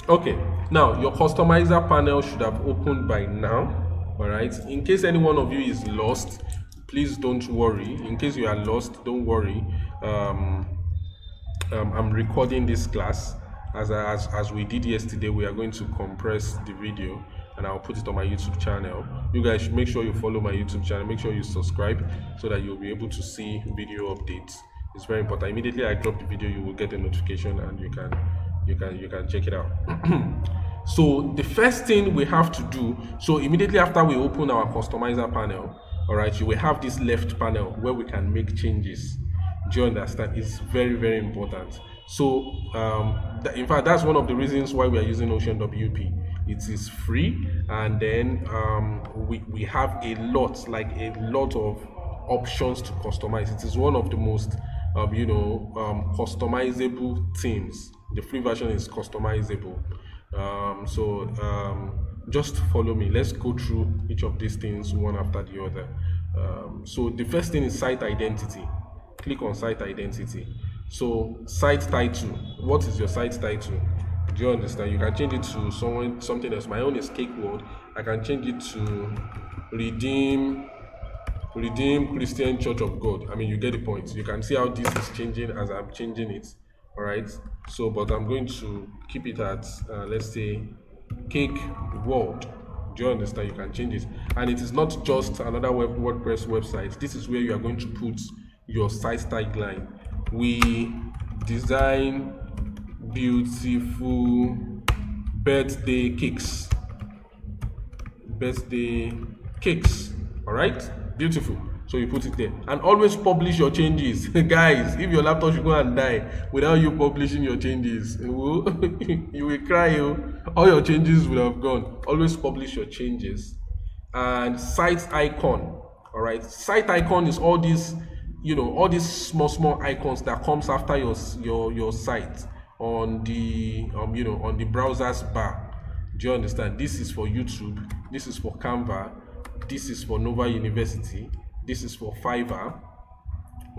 Speaker 1: Okay, now your customizer panel should have opened by now. All right, in case any one of you is lost, please don't worry. In case you are lost, don't worry. I'm recording this class as we did yesterday. We are going to compress the video and I'll put it on my YouTube channel. You guys should make sure you follow my YouTube channel. Make sure you subscribe so that you'll be able to see video updates. It's very important. Immediately I drop the video, you will get a notification and you can check it out. So the first thing we have to do, so immediately after we open our customizer panel, all right, you will have this left panel where we can make changes. Do you understand? It's very, very important. So in fact, that's one of the reasons why we are using Ocean WP. It is free, and then we have a lot of options to customize. It is one of the most customizable themes. The free version is customizable. Just follow me. Let's go through each of these things one after the other. So the first thing is site identity. Click on site identity. So site title. What is your site title? Do you understand? You can change it to something else. My own is Cake World. I can change it to Redeem Christian Church of God. I mean, you get the point. You can see how this is changing as I'm changing it. All right. So, but I'm going to keep it at let's say Cake World. Do you understand? You can change it, and it is not just another WordPress website. This is where you are going to put your site tagline. We design beautiful birthday cakes. All right. Beautiful. So you put it there and always publish your changes. Guys, if your laptop should go and die without you publishing your changes, you will cry. All your changes will have gone. Always publish your changes. And site icon. All right, site icon is all these small icons that comes after your site on the on the browser's bar. Do you understand? This is for YouTube. This is for Canva. This is for Nova University. This is for Fiverr.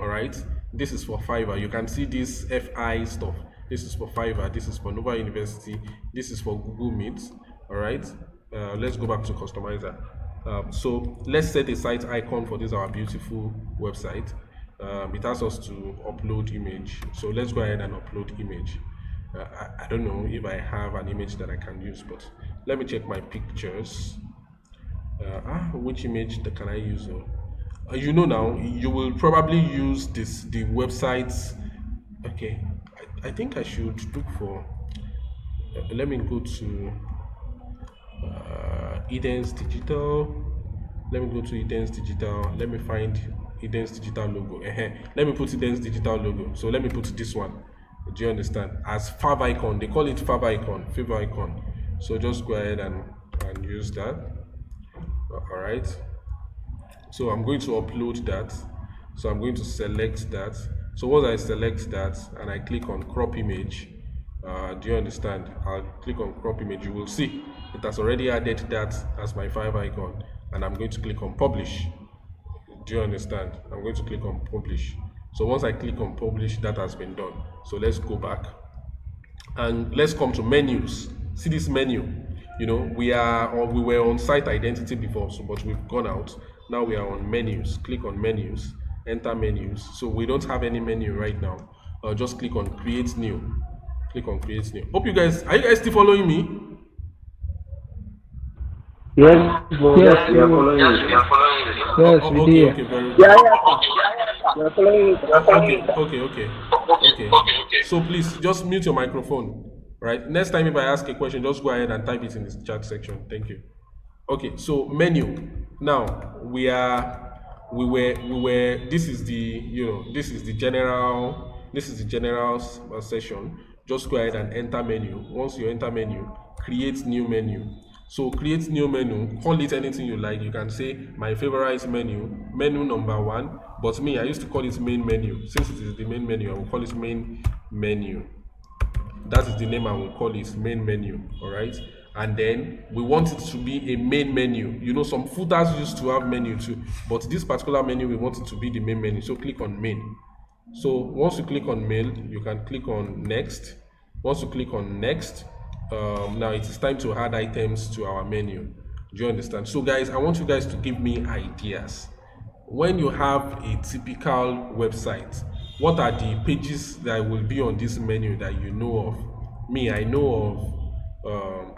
Speaker 1: All right, this is for Fiverr. You can see this FI stuff. This is for Fiverr. This is for Nova University. This is for Google Meet. All right, let's go back to customizer. So let's set a site icon for this our beautiful website. It asks us to upload image. So let's go ahead and upload image. I don't know if I have an image that I can use, but let me check my pictures. Which image can I use? You know now, you will probably use the websites. Okay, I think I should look for. Let me go to Eden's Digital. Let me go to Eden's Digital. Let me find Eden's Digital logo. Let me put Eden's Digital logo. So let me put this one. Do you understand? As fav icon. They call it fav icon, favor icon. So just go ahead and use that. All right. So I'm going to upload that. So I'm going to select that. So once I select that and I click on crop image, do you understand? I'll click on crop image. You will see it has already added that as my fav icon, and I'm going to click on publish. Do you understand? I'm going to click on publish. So once I click on publish, that has been done. So let's go back and let's come to menus. See this menu? You know, we were on site identity before, so but we've gone out. Now we are on menus. Click on menus, enter menus. So we don't have any menu right now. Just click on create new. Click on create new. Hope you guys, are you guys still following me?
Speaker 3: Yes, bro.
Speaker 2: Yes,
Speaker 4: We are following you.
Speaker 2: Yes,
Speaker 1: Oh,
Speaker 2: we
Speaker 1: okay,
Speaker 2: did.
Speaker 1: okay, very good.
Speaker 4: Yeah, we are following you.
Speaker 1: Okay. So please just mute your microphone. Right. Next time if I ask a question, just go ahead and type it in the chat section. Thank you. Okay. So menu. Now we were. This is the general session. Just go ahead and enter menu. Once you enter menu, create new menu. So create new menu, call it anything you like. You can say my favorite menu number 1, but me, I used to call it main menu. Since it is the main menu, I will call it main menu. That is the name I will call it, main menu. All right. And then we want it to be a main menu. You know, some footers used to have menu too, but this particular menu, we want it to be the main menu. So click on main. So once you click on main, you can click on next. Once you click on next, now it is time to add items to our menu. Do you understand? So guys, I want you guys to give me ideas. When you have a typical website, what are the pages that will be on this menu that you know of? Me, I know of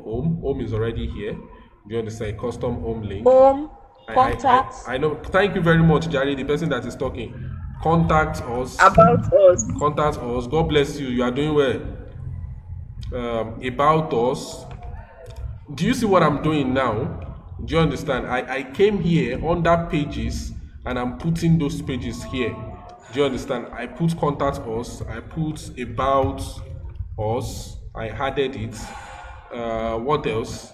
Speaker 1: home. Home is already here. Do you understand? Custom home link.
Speaker 6: Home, contacts.
Speaker 1: I know. Thank you very much, Jerry, the person that is talking. Contact us.
Speaker 6: About us.
Speaker 1: Contact us. God bless you. You are doing well. About us. Do you see what I'm doing now? Do you understand? I came here under pages and I'm putting those pages here. Do you understand? I put contact us, I put about us, I added it. What else?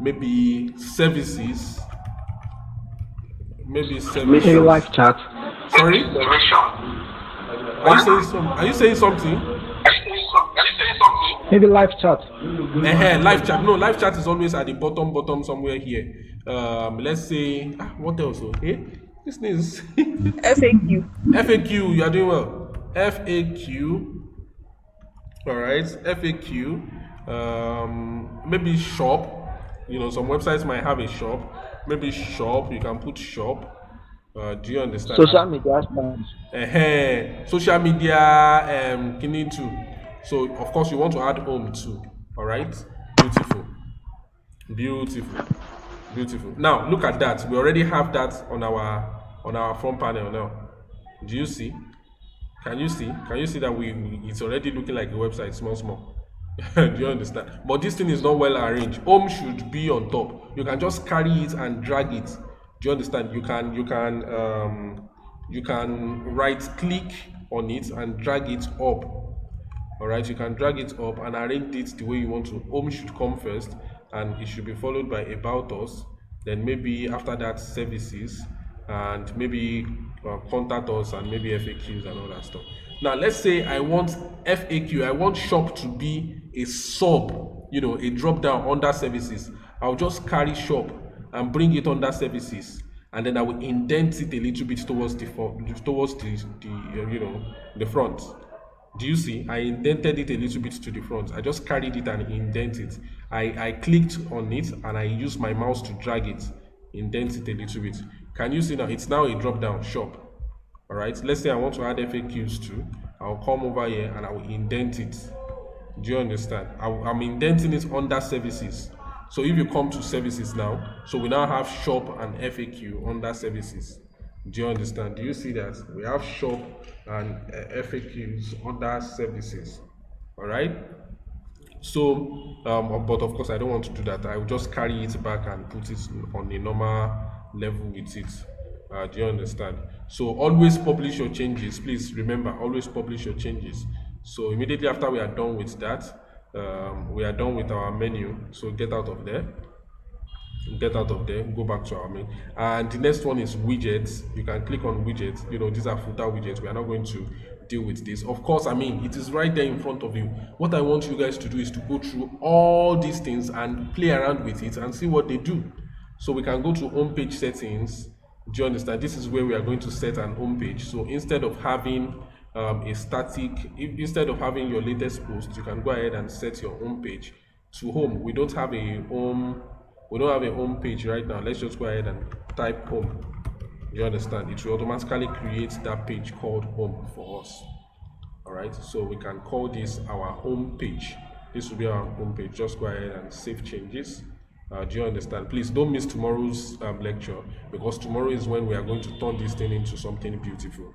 Speaker 1: Maybe services. Maybe
Speaker 2: Maybe live chat.
Speaker 1: Sorry? Are you saying something?
Speaker 2: Maybe live chat.
Speaker 1: Live chat. No, live chat is always at the bottom somewhere here. Let's say what else? Okay, this is
Speaker 6: FAQ.
Speaker 1: FAQ. You are doing well. FAQ. All right. FAQ. Maybe shop. You know, some websites might have a shop. Maybe shop. You can put shop. Do you understand?
Speaker 2: Social media.
Speaker 1: Social media. Kini too. So of course you want to add home too. All right. Beautiful. Now look at that. We already have that on our front panel now. Do you see? Can you see that it's already looking like a website, small. Do you understand? But this thing is not well arranged. Home should be on top. You can just carry it and drag it. Do you understand? You can right click on it and drag it up. All right, you can drag it up and arrange it the way you want to. Home should come first and it should be followed by about us, then maybe after that services, and maybe contact us, and maybe FAQs and all that stuff. Now let's say I want FAQ, I want shop to be a sub, a drop down under services. I'll just carry shop and bring it under services, and then I will indent it a little bit towards the front. Do you see? I indented it a little bit to the front. I just carried it and indented it. I clicked on it and I used my mouse to drag it, indent it a little bit. Can you see now? It's now a drop down shop. All right. Let's say I want to add FAQs too. I'll come over here and I will indent it. Do you understand? I'm indenting it under services. So if you come to services now, so we now have shop and FAQ under services. Do you understand? Do you see that? We have shop and FAQs under services. All right. So, but of course, I don't want to do that. I will just carry it back and put it on a normal level with it. Do you understand? So always publish your changes. Please remember, always publish your changes. So immediately after we are done with that, we are done with our menu. So get out of there. Get out of there, go back to our main. And the next one is widgets. You can click on widgets. You know, these are footer widgets. We are not going to deal with this. Of course, I mean, it is right there in front of you. What I want you guys to do is to go through all these things and play around with it and see what they do. So we can go to home page settings. Do you understand? This is where we are going to set an home page. So instead of having a static, instead of having your latest post, you can go ahead and set your home page to home. We don't have a home page right now. Let's just go ahead and type home. You understand? It will automatically create that page called home for us. All right, so we can call this our home page. This will be our home page. Just go ahead and save changes. Do you understand? Please don't miss tomorrow's lecture, because tomorrow is when we are going to turn this thing into something beautiful.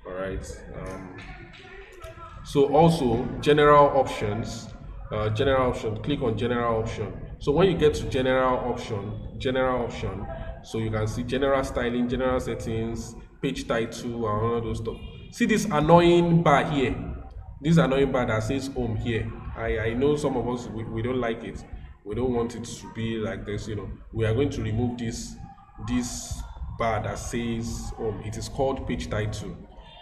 Speaker 1: All right. So also general options. Click on general option. So when you get to general option, so you can see general styling, general settings, page title, and all those stuff. See this annoying bar here, this annoying bar that says home here. I know some of us, we don't like it. We don't want it to be like this, you know. We are going to remove this bar that says home. It is called page title.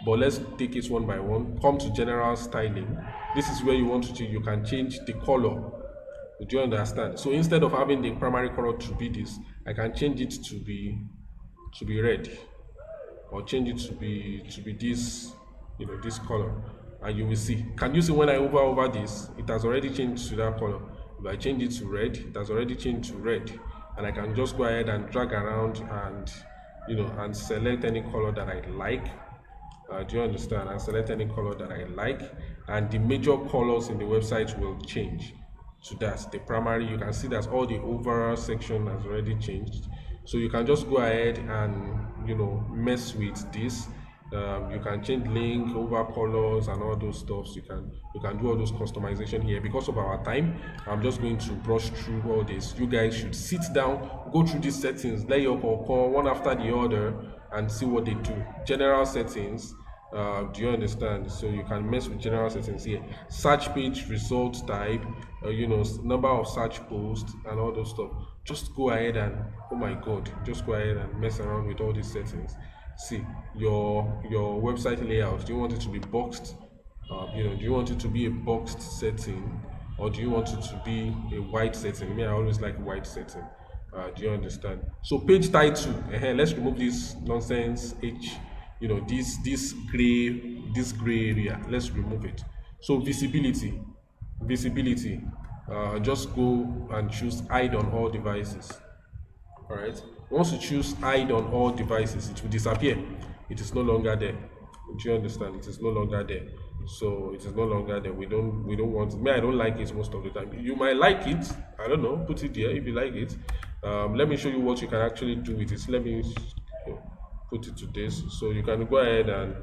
Speaker 1: But let's take it one by one. Come to general styling. This is where you want to change. You can change the color. Do you understand? So instead of having the primary color to be this, I can change it to be red, or change it to be this, you know, this color, and you will see. Can you see when I hover over this, it has already changed to that color? If I change it to red, it has already changed to red, and I can just go ahead and drag around and, you know, and select any color that I like. Do you understand? And select any color that I like, and the major colors in the website will change to that. The primary, you can see that all the overall section has already changed. So you can just go ahead and, you know, mess with this. You can change link, over colors, and all those stuffs. You can do all those customization here. Because of our time, I'm just going to brush through all this. You guys should sit down, go through these settings, lay your call one after the other, and see what they do. General settings. Do you understand? So you can mess with general settings here. Search page, result type, you know, number of search posts, and all those stuff. Just go ahead and, oh my god, just go ahead and mess around with all these settings. See your website layout. Do you want it to be boxed? You know, do you want it to be a boxed setting, or do you want it to be a white setting? Me, I always like white setting. Do you understand? So page title. Let's remove this nonsense H. You know, this gray area. Let's remove it. So visibility. Just go and choose hide on all devices. All right. Once you choose hide on all devices, it will disappear. It is no longer there. Do you understand? It is no longer there. So it is no longer there. We don't want it. Me, I don't like it most of the time. You might like it. I don't know. Put it there if you like it. Let me show you what you can actually do with it. Let me put it to this. So you can go ahead and,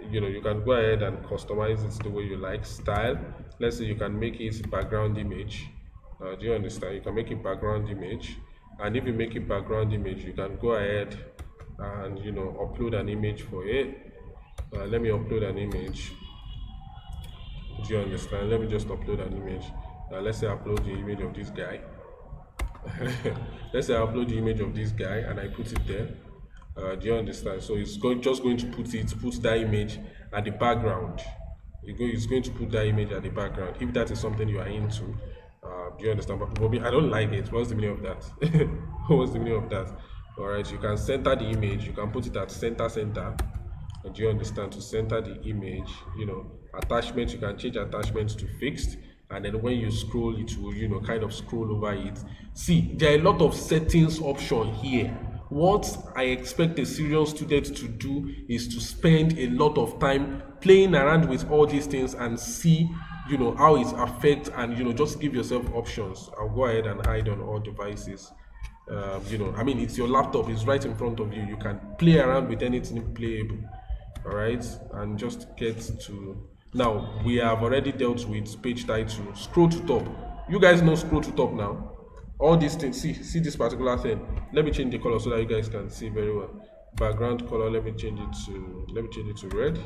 Speaker 1: you know, you can go ahead and customize it the way you like. Style. Let's say you can make it background image. Do you understand? You can make it background image. And if you make it background image, you can go ahead and, you know, upload an image for it. Let me upload an image. Do you understand? Let me just upload an image. Let's say I upload the image of this guy. Let's say I upload the image of this guy and I put it there. Do you understand? So it's just going to put that image at the background. It's going to put that image at the background if that is something you are into. Do you understand? But Bobby, I don't like it. What's the meaning of that? What's the meaning of that? All right, you can center the image. You can put it at center. Do you understand? To center the image, you know, attachment. You can change attachments to fixed, and then when you scroll, it will, you know, kind of scroll over it. See, there are a lot of settings option here. What I expect a serious student to do is to spend a lot of time playing around with all these things and see how it affects, and just give yourself options. I'll go ahead and hide on all devices. I mean, it's your laptop, it's right in front of you. You can play around with anything playable. All right, and just get to now. We have already dealt with page title. Scroll to top. You guys know scroll to top now. All these things. See this particular thing. Let me change the color so that you guys can see very well. Background color. Let me change it to red.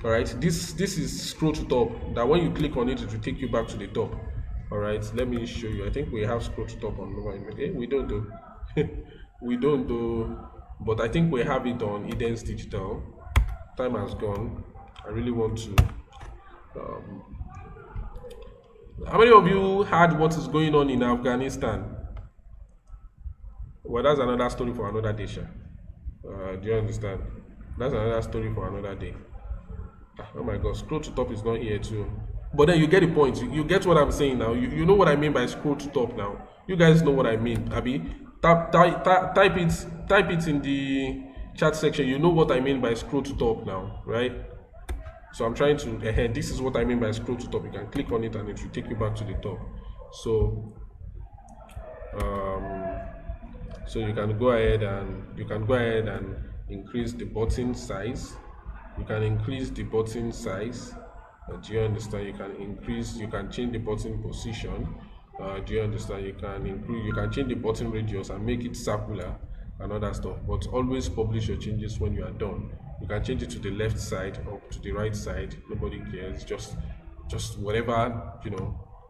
Speaker 1: All right. This is scroll to top. That when you click on it, it will take you back to the top. All right. Let me show you. I think we have scroll to top on mobile. Okay. We don't do. We don't do. But I think we have it on Eden's Digital. Time has gone. I really want to. How many of you heard what is going on in Afghanistan? Well, that's another story for another day, sir. Do you understand? That's another story for another day. Oh my God, scroll to top is not here too. But then you get the point. You get what I'm saying now. You know what I mean by scroll to top now. You guys know what I mean. Abi, type it in the chat section. You know what I mean by scroll to top now, right? So I'm trying to this is what I mean by scroll to top. You can click on it and it will take you back to the top. So so you can go ahead and increase the button size. You can increase the button size. Do you understand? You can change the button position. Do you understand? You can change the button radius and make it circular and other stuff. But always publish your changes when you are done. You can change it to the left side or to the right side. Nobody cares. Just whatever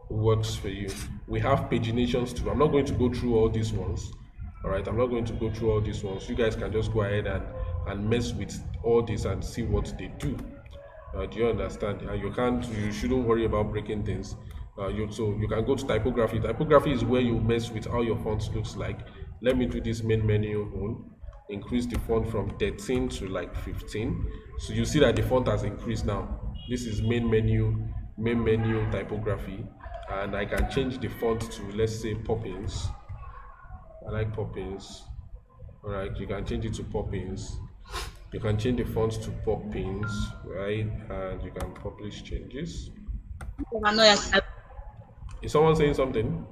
Speaker 1: works for you. We have paginations too. I'm not going to go through all these ones. All right, I'm not going to go through all these ones. You guys can just go ahead and mess with all this and see what they do. Do you understand? You shouldn't worry about breaking things. So you can go to typography. Typography is where you mess with how your font looks like. Let me do this main menu one. Increase the font from 13 to like 15. So you see that the font has increased now. This is main menu typography, and I can change the font to, let's say, Poppins. I like Poppins. All right, you can change it to Poppins. You can change the font to Poppins, right? And you can publish changes. Is someone saying something?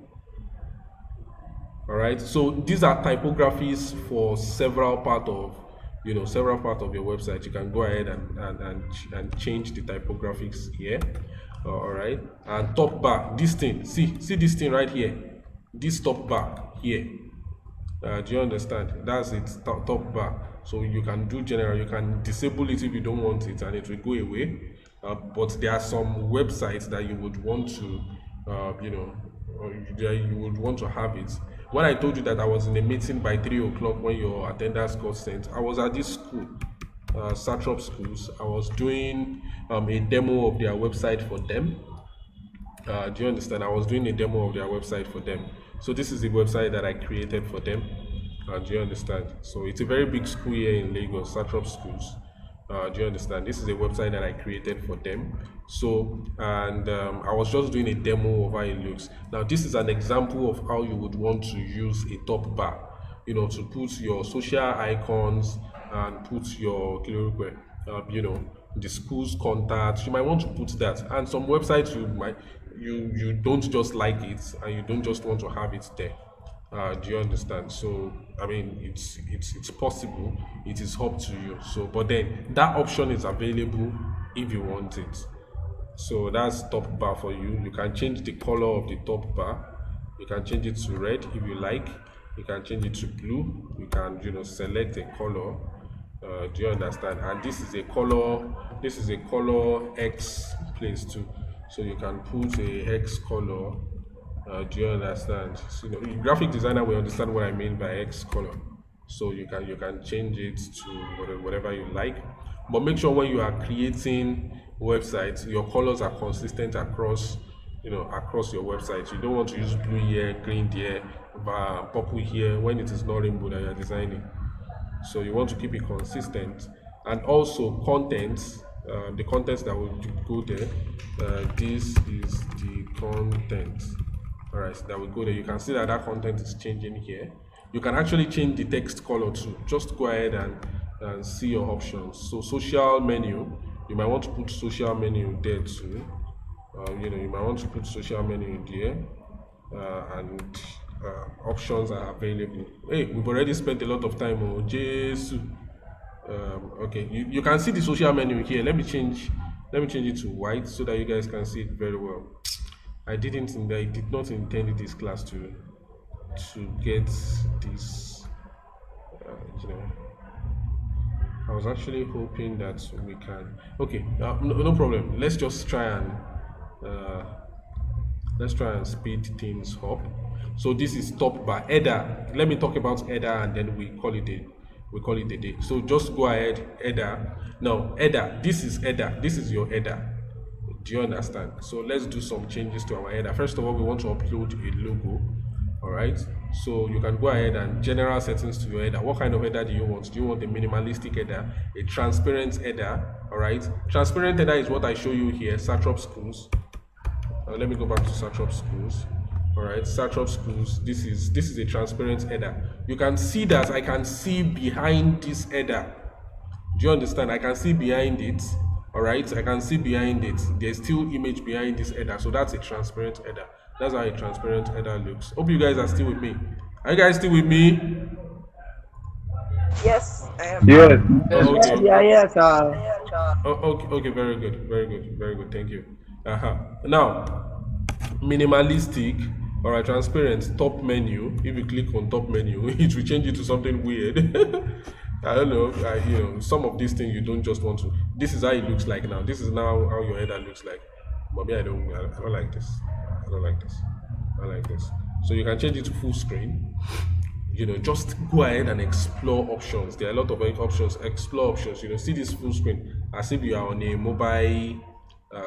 Speaker 1: All right, so these are typographies for several part of your website. You can go ahead and change the typographics here. All right, and top bar, this thing, see this thing right here, this top bar here. Do you understand? That's it, top bar. So you can do general, you can disable it if you don't want it and it will go away. But there are some websites that you would want to you would want to have it. When I told you that I was in a meeting by 3 o'clock when your attendance got sent, I was at this school, Satrop Schools. I was doing a demo of their website for them. Do you understand? I was doing a demo of their website for them. So this is the website that I created for them. Do you understand? So it's a very big school here in Lagos, Satrop Schools. Do you understand? This is a website that I created for them. So, and I was just doing a demo of how it looks. Now, this is an example of how you would want to use a top bar, to put your social icons and put your, the school's contacts. You might want to put that. And some websites you don't just like it and you don't just want to have it there. Do you understand? So I mean, it's possible. It is up to you. So, but then that option is available if you want it. So that's top bar for you. You can change the color of the top bar. You can change it to red if you like. You can change it to blue. You can select a color. Do you understand? And this is a color. This is a color X place too. So you can put a hex color. Do you understand? So, graphic designer will understand what I mean by X color. So you can change it to whatever you like. But make sure when you are creating websites, your colors are consistent across across your website. You don't want to use blue here, green there, purple here when it is not rainbow that you are designing. So you want to keep it consistent. And also content. The contents that will go there. This is the content. All right, so that will go there. You can see that content is changing here. You can actually change the text color too. Just go ahead and see your options. So social menu, you might want to put social menu there too. You might want to put social menu there, and options are available. Hey, we've already spent a lot of time on Jesus. Okay, you can see the social menu here. Let me change it to white so that you guys can see it very well. I did not intend this class to get this. I was actually hoping that we can. Okay, no problem. Let's just try and speed things up. So this is top bar header. Let me talk about header and then we call it a day. So just go ahead, header. Now header. This is header. This is your header. Do you understand? So let's do some changes to our header. First of all, we want to upload a logo. All right. So you can go ahead and general settings to your header. What kind of header do you want? Do you want a minimalistic header, a transparent header? All right. Transparent header is what I show you here. Satrop schools. Let me go back to Satrop schools. All right, Satrop schools. This is a transparent header. You can see that I can see behind this header. Do you understand? I can see behind it. All right, I can see behind it. There's still image behind this header, so that's a transparent header. That's how a transparent header looks. Hope you guys are still with me. Are you guys still with me?
Speaker 6: Yes, I am.
Speaker 2: Yes.
Speaker 1: Okay.
Speaker 3: Yes.
Speaker 1: Okay. Very good. Thank you. Now, minimalistic. All right, transparent. Top menu. If you click on top menu, it will change it to something weird. I don't know. Some of these things you don't just want to. This is how it looks like now. This is now how your header looks like. Mommy, I don't like this. I like this. So you can change it to full screen. Just go ahead and explore options. There are a lot of options. Explore options. See this full screen as if you are on a mobile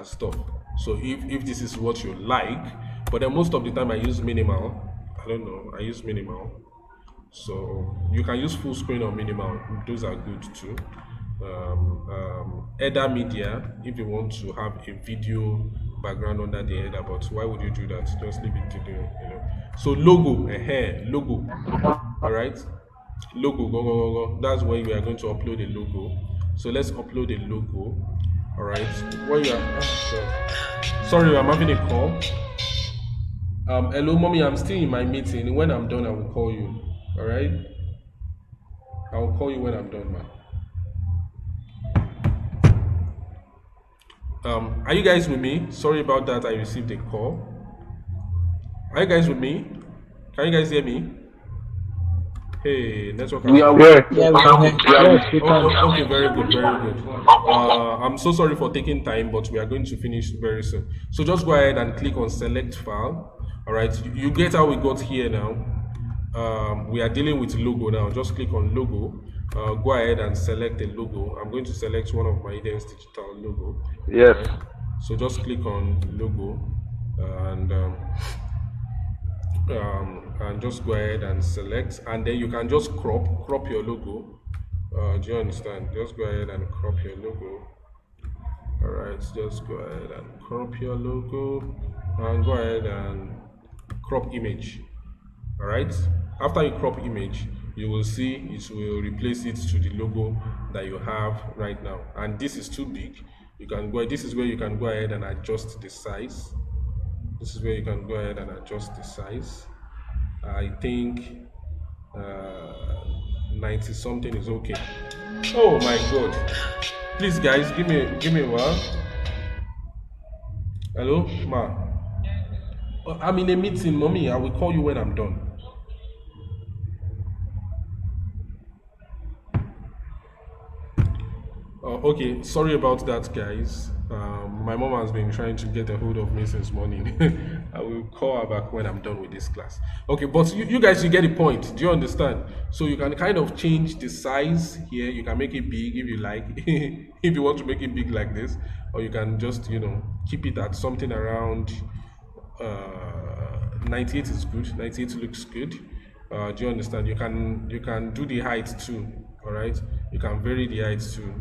Speaker 1: stuff. So if this is what you like, but then most of the time I use minimal. I don't know. I use minimal. So you can use full screen or minimal. Those are good too. Header media, if you want to have a video background under the header, but why would you do that? Just leave it to do. So logo, logo. All right, logo. Go. That's where we are going to upload a logo. So let's upload a logo. All right. Where you are? Sorry, I'm having a call. Hello, mommy. I'm still in my meeting. When I'm done, I will call you. All right. I will call you when I'm done, man. Are you guys with me? Sorry about that. I received a call. Are you guys with me? Can you guys hear me? Hey, network.
Speaker 2: We are aware.
Speaker 1: Okay, very good. I'm so sorry for taking time, but we are going to finish very soon. So just go ahead and click on select file. All right, you get how we got here now. We are dealing with logo now. Just click on logo. Go ahead and select a logo. I'm going to select one of my Eden's digital logo.
Speaker 2: Yes.
Speaker 1: So just click on logo and just go ahead and select, and then you can just crop your logo. Do you understand? Just go ahead and crop your logo. All right, just go ahead and crop your logo and go ahead and crop image. All right, after you crop image, you will see it will replace it to the logo that you have right now, and this is too big. You can go. This is where you can go ahead and adjust the size. This is where you can go ahead and adjust the size. I think 90 something is okay. Oh my god. Please guys, give me a while. Hello, ma. I'm in a meeting, mommy. I will call you when I'm done. Okay, sorry about that, guys. My mom has been trying to get a hold of me since morning. I will call her back when I'm done with this class. Okay, but you guys, you get the point. Do you understand? So you can kind of change the size here. You can make it big if you like, if you want to make it big like this, or you can just, keep it at something around 98 is good. 98 looks good. Do you understand? You can do the height too. All right, you can vary the height to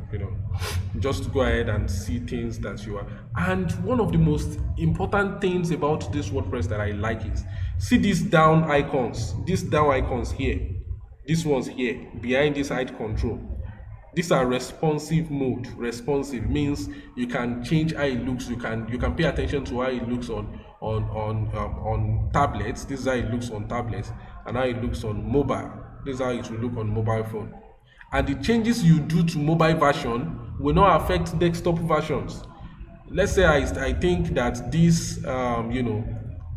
Speaker 1: just go ahead and see things that you are. And one of the most important things about this WordPress that I like is see these down icons here, these ones here behind this height control. These are responsive mode. Responsive means you can change how it looks. You can pay attention to how it looks on tablets. This is how it looks on tablets, and how it looks on mobile. This is how it will look on mobile phone. And the changes you do to mobile version will not affect desktop versions. Let's say I think that this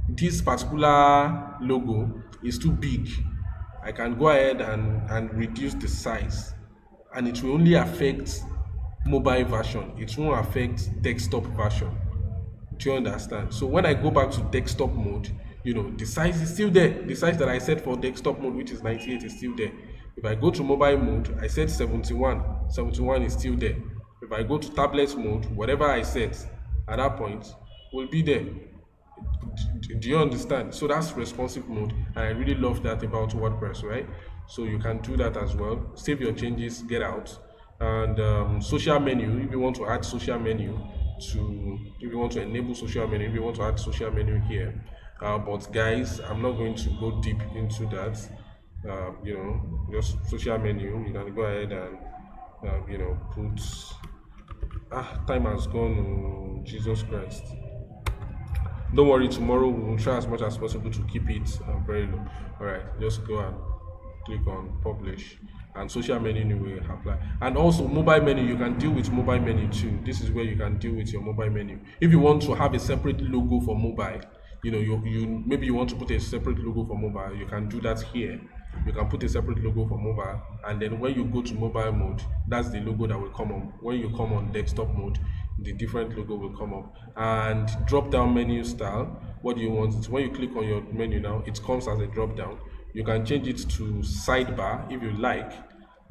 Speaker 1: this particular logo is too big. I can go ahead and reduce the size, and it will only affect mobile version. It won't affect desktop version. Do you understand? So when I go back to desktop mode, the size is still there. The size that I set for desktop mode, which is 98, is still there. If I go to mobile mode, I set 71. 71 is still there. If I go to tablet mode, whatever I set at that point will be there. Do you understand? So that's responsive mode, and I really love that about WordPress, right? So you can do that as well. Save your changes, get out, and social menu. If you want to add social menu if you want to enable social menu, if you want to add social menu here. But guys, I'm not going to go deep into that. Just social menu. You can go ahead and put. Time has gone. Oh, Jesus Christ. Don't worry, tomorrow we'll try as much as possible to keep it very low. All right, just go and click on publish, and social menu will apply. And also mobile menu, you can deal with mobile menu too. This is where you can deal with your mobile menu. If you want to have a separate logo for mobile, maybe you want to put a separate logo for mobile, you can do that here. You can put a separate logo for mobile, and then when you go to mobile mode, that's the logo that will come on. When you come on desktop mode, the different logo will come up. And drop down menu style, what do you want? It's when you click on your menu now, it comes as a drop down. You can change it to sidebar if you like.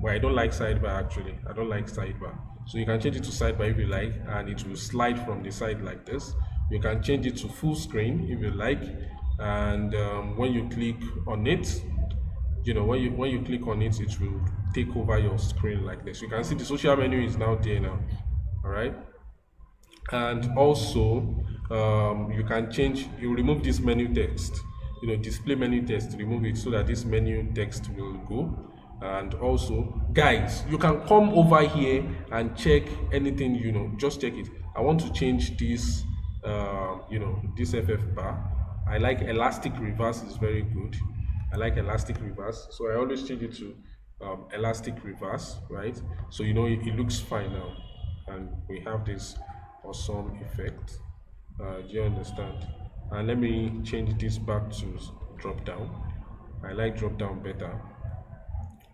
Speaker 1: Well, I don't like sidebar actually. I don't like sidebar. So you can change it to sidebar if you like, and it will slide from the side like this. You can change it to full screen if you like, and when you click on it, when you click on it, it will take over your screen like this. You can see the social menu is now there now. All right. And also you can remove this menu text, display menu text, remove it so that this menu text will go. And also, guys, you can come over here and check anything, just check it. I want to change this this FF bar. I like elastic reverse, is very good. I like elastic reverse, so I always change it to elastic reverse, right? So it looks fine now, and we have this awesome effect. Do you understand? And let me change this back to drop down. I like drop down better.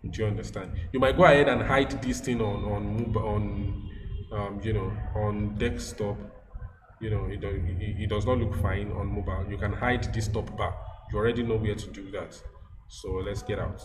Speaker 1: Do you understand? You might go ahead and hide this thing on desktop. It does not look fine on mobile. You can hide this top bar. You already know where to do that. So let's get out.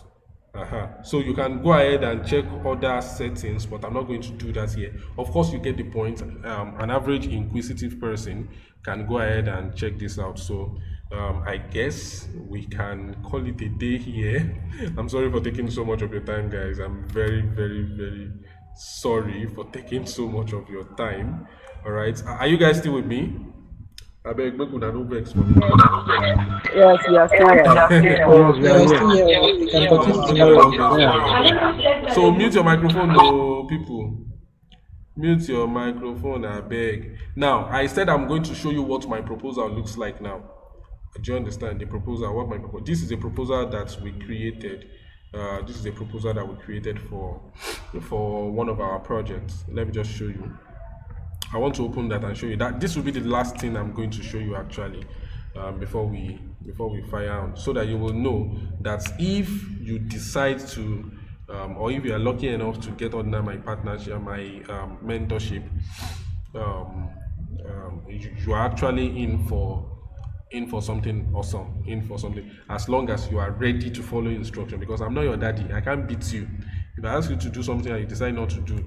Speaker 1: So you can go ahead and check other settings, but I'm not going to do that here. Of course, you get the point. An average inquisitive person can go ahead and check this out. So I guess we can call it a day here. I'm sorry for taking so much of your time, guys. I'm very, very, very sorry for taking so much of your time. All right, are you guys still with me? I beg, make una no vex for me.
Speaker 3: Yes, yes,
Speaker 1: So mute your microphone, no people. Mute your microphone, I beg. Now, I said I'm going to show you what my proposal looks like now. Do you understand the proposal? What my proposal? This is a proposal that we created. This is a proposal that we created for one of our projects. Let me just show you. I want to open that and show you that. This will be the last thing I'm going to show you actually, before we fire on, so that you will know that if you decide to, or if you are lucky enough to get under my partnership, my mentorship, you are actually in for something awesome, as long as you are ready to follow instruction. Because I'm not your daddy, I can't beat you. If I ask you to do something and you decide not to do,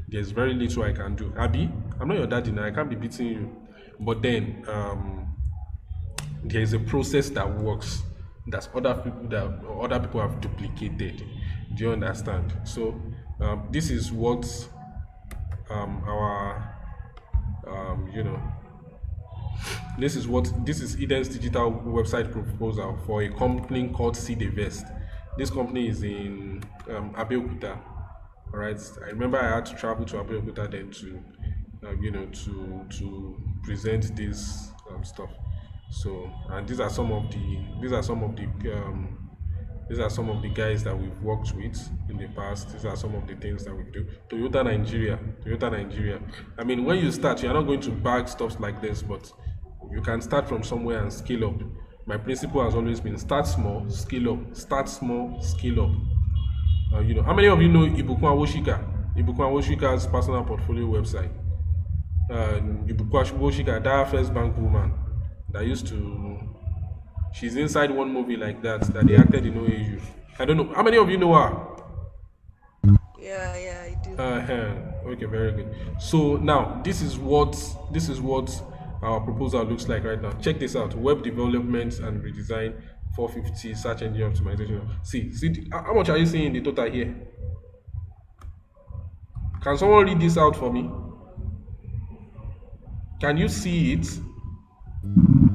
Speaker 1: there's very little I can do. Abby, I'm not your daddy now, I can't be beating you. But then there is a process that works that other people have duplicated. Do you understand? So this is what this is Eden's digital website proposal for a company called See the Vest. This company is in Abeokuta. All right. I remember I had to travel to Abeokuta then to, to present this stuff. So, and these are some of the guys that we've worked with in the past. These are some of the things that we do. Toyota Nigeria. I mean, when you start, you're not going to bag stuff like this, but you can start from somewhere and scale up. My principle has always been start small, scale up. Start small, scale up. How many of you know Ibukun Awoshika? Ibukun Awoshika's personal portfolio website. Ibukun Awoshika, that first bank woman that used to. She's inside one movie like that they acted in OAU. I don't know. How many of you know her?
Speaker 6: Yeah, I do.
Speaker 1: Okay, very good. So now this is what our proposal looks like right now. Check this out: web development and redesign, 450 search engine optimization. See, how much are you seeing in the total here? Can someone read this out for me? Can you see it?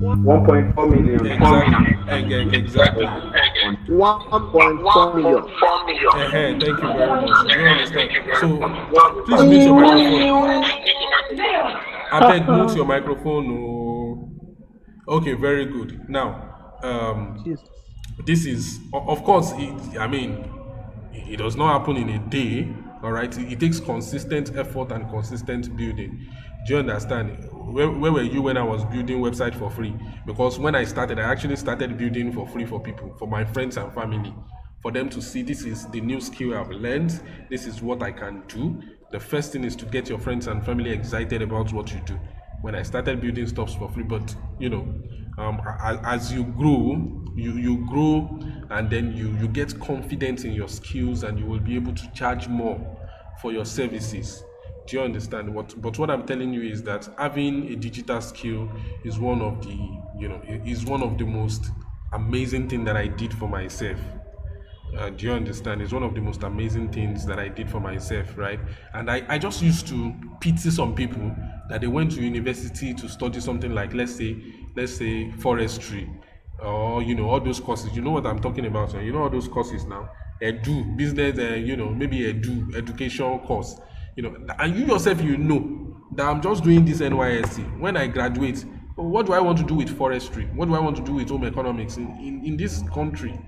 Speaker 4: 1.4 million.
Speaker 1: Exactly.
Speaker 3: 1.4 million.
Speaker 1: Thank you very much. Do you understand? So please mute your microphone. I beg, mute your microphone. Oh. Okay, very good. Now, this is, of course, it does not happen in a day. All right, it takes consistent effort and consistent building. Do you understand? Where were you when I was building website for free? Because when I actually started building for free for people, for my friends and family, for them to see this is the new skill I've learned, this is what I can do. The first thing is to get your friends and family excited about what you do. When I started building stuff for free, but as you grow, you grow, and then you get confidence in your skills, and you will be able to charge more for your services. Do you understand? But what I'm telling you is that having a digital skill is one of the most amazing thing that I did for myself. Do you understand? It's one of the most amazing things that I did for myself, right? And I just used to pity some people that they went to university to study something like, let's say forestry, or all those courses. You know what I'm talking about? You know all those courses now. Edu, business, maybe education course. And you yourself, that I'm just doing this NYSC. When I graduate, what do I want to do with forestry? What do I want to do with home economics in this country?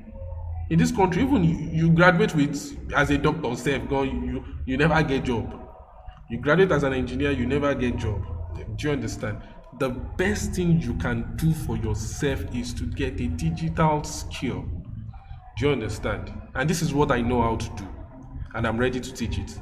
Speaker 1: In this country, even you graduate with as a doctor, you never get job. You graduate as an engineer, you never get job. Do you understand? The best thing you can do for yourself is to get a digital skill. Do you understand? And this is what I know how to do, and I'm ready to teach it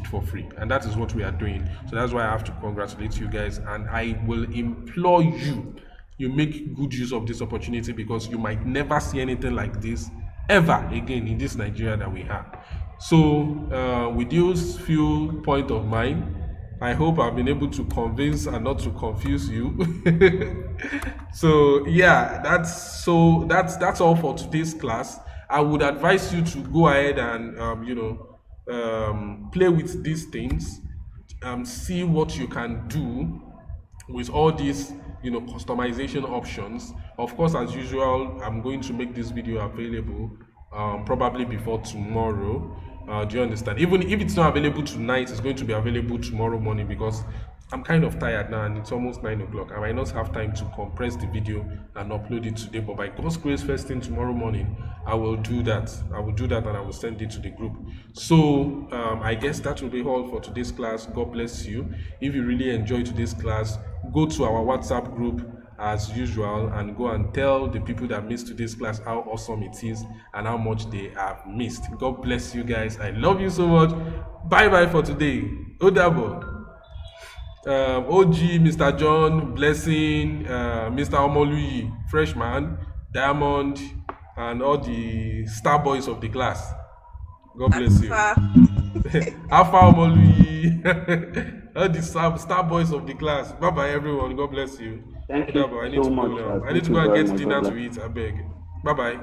Speaker 1: for free, and that is what we are doing. So that's why I have to congratulate you guys, and I will implore you make good use of this opportunity, because you might never see anything like this ever again in this Nigeria that we have. So with those few points of mine, I hope I've been able to convince and not to confuse you. So yeah, that's all for today's class. I would advise you to go ahead and play with these things, see what you can do with all these customization options. Of course, as usual, I'm going to make this video available probably before tomorrow. Do you understand? Even if it's not available tonight, it's going to be available tomorrow morning, because I'm kind of tired now and it's almost 9 o'clock. I might not have time to compress the video and upload it today, but by God's grace, first thing tomorrow morning, I will do that. And I will send it to the group. So I guess that will be all for today's class. God bless you. If you really enjoyed today's class, go to our WhatsApp group as usual and go and tell the people that missed today's class how awesome it is and how much they have missed. God bless you guys. I love you so much. Bye bye for today. Odabo. OG, Mr. John, Blessing, Mr. Omoluyi, Freshman, Diamond, and all the star boys of the class. God bless you. Alpha Omoluyi, all the star boys of the class. Bye bye, everyone. God bless you.
Speaker 4: Thank you
Speaker 1: I need
Speaker 4: so
Speaker 1: to
Speaker 4: much.
Speaker 1: go now. I need to go and get dinner to eat. I beg. Bye bye.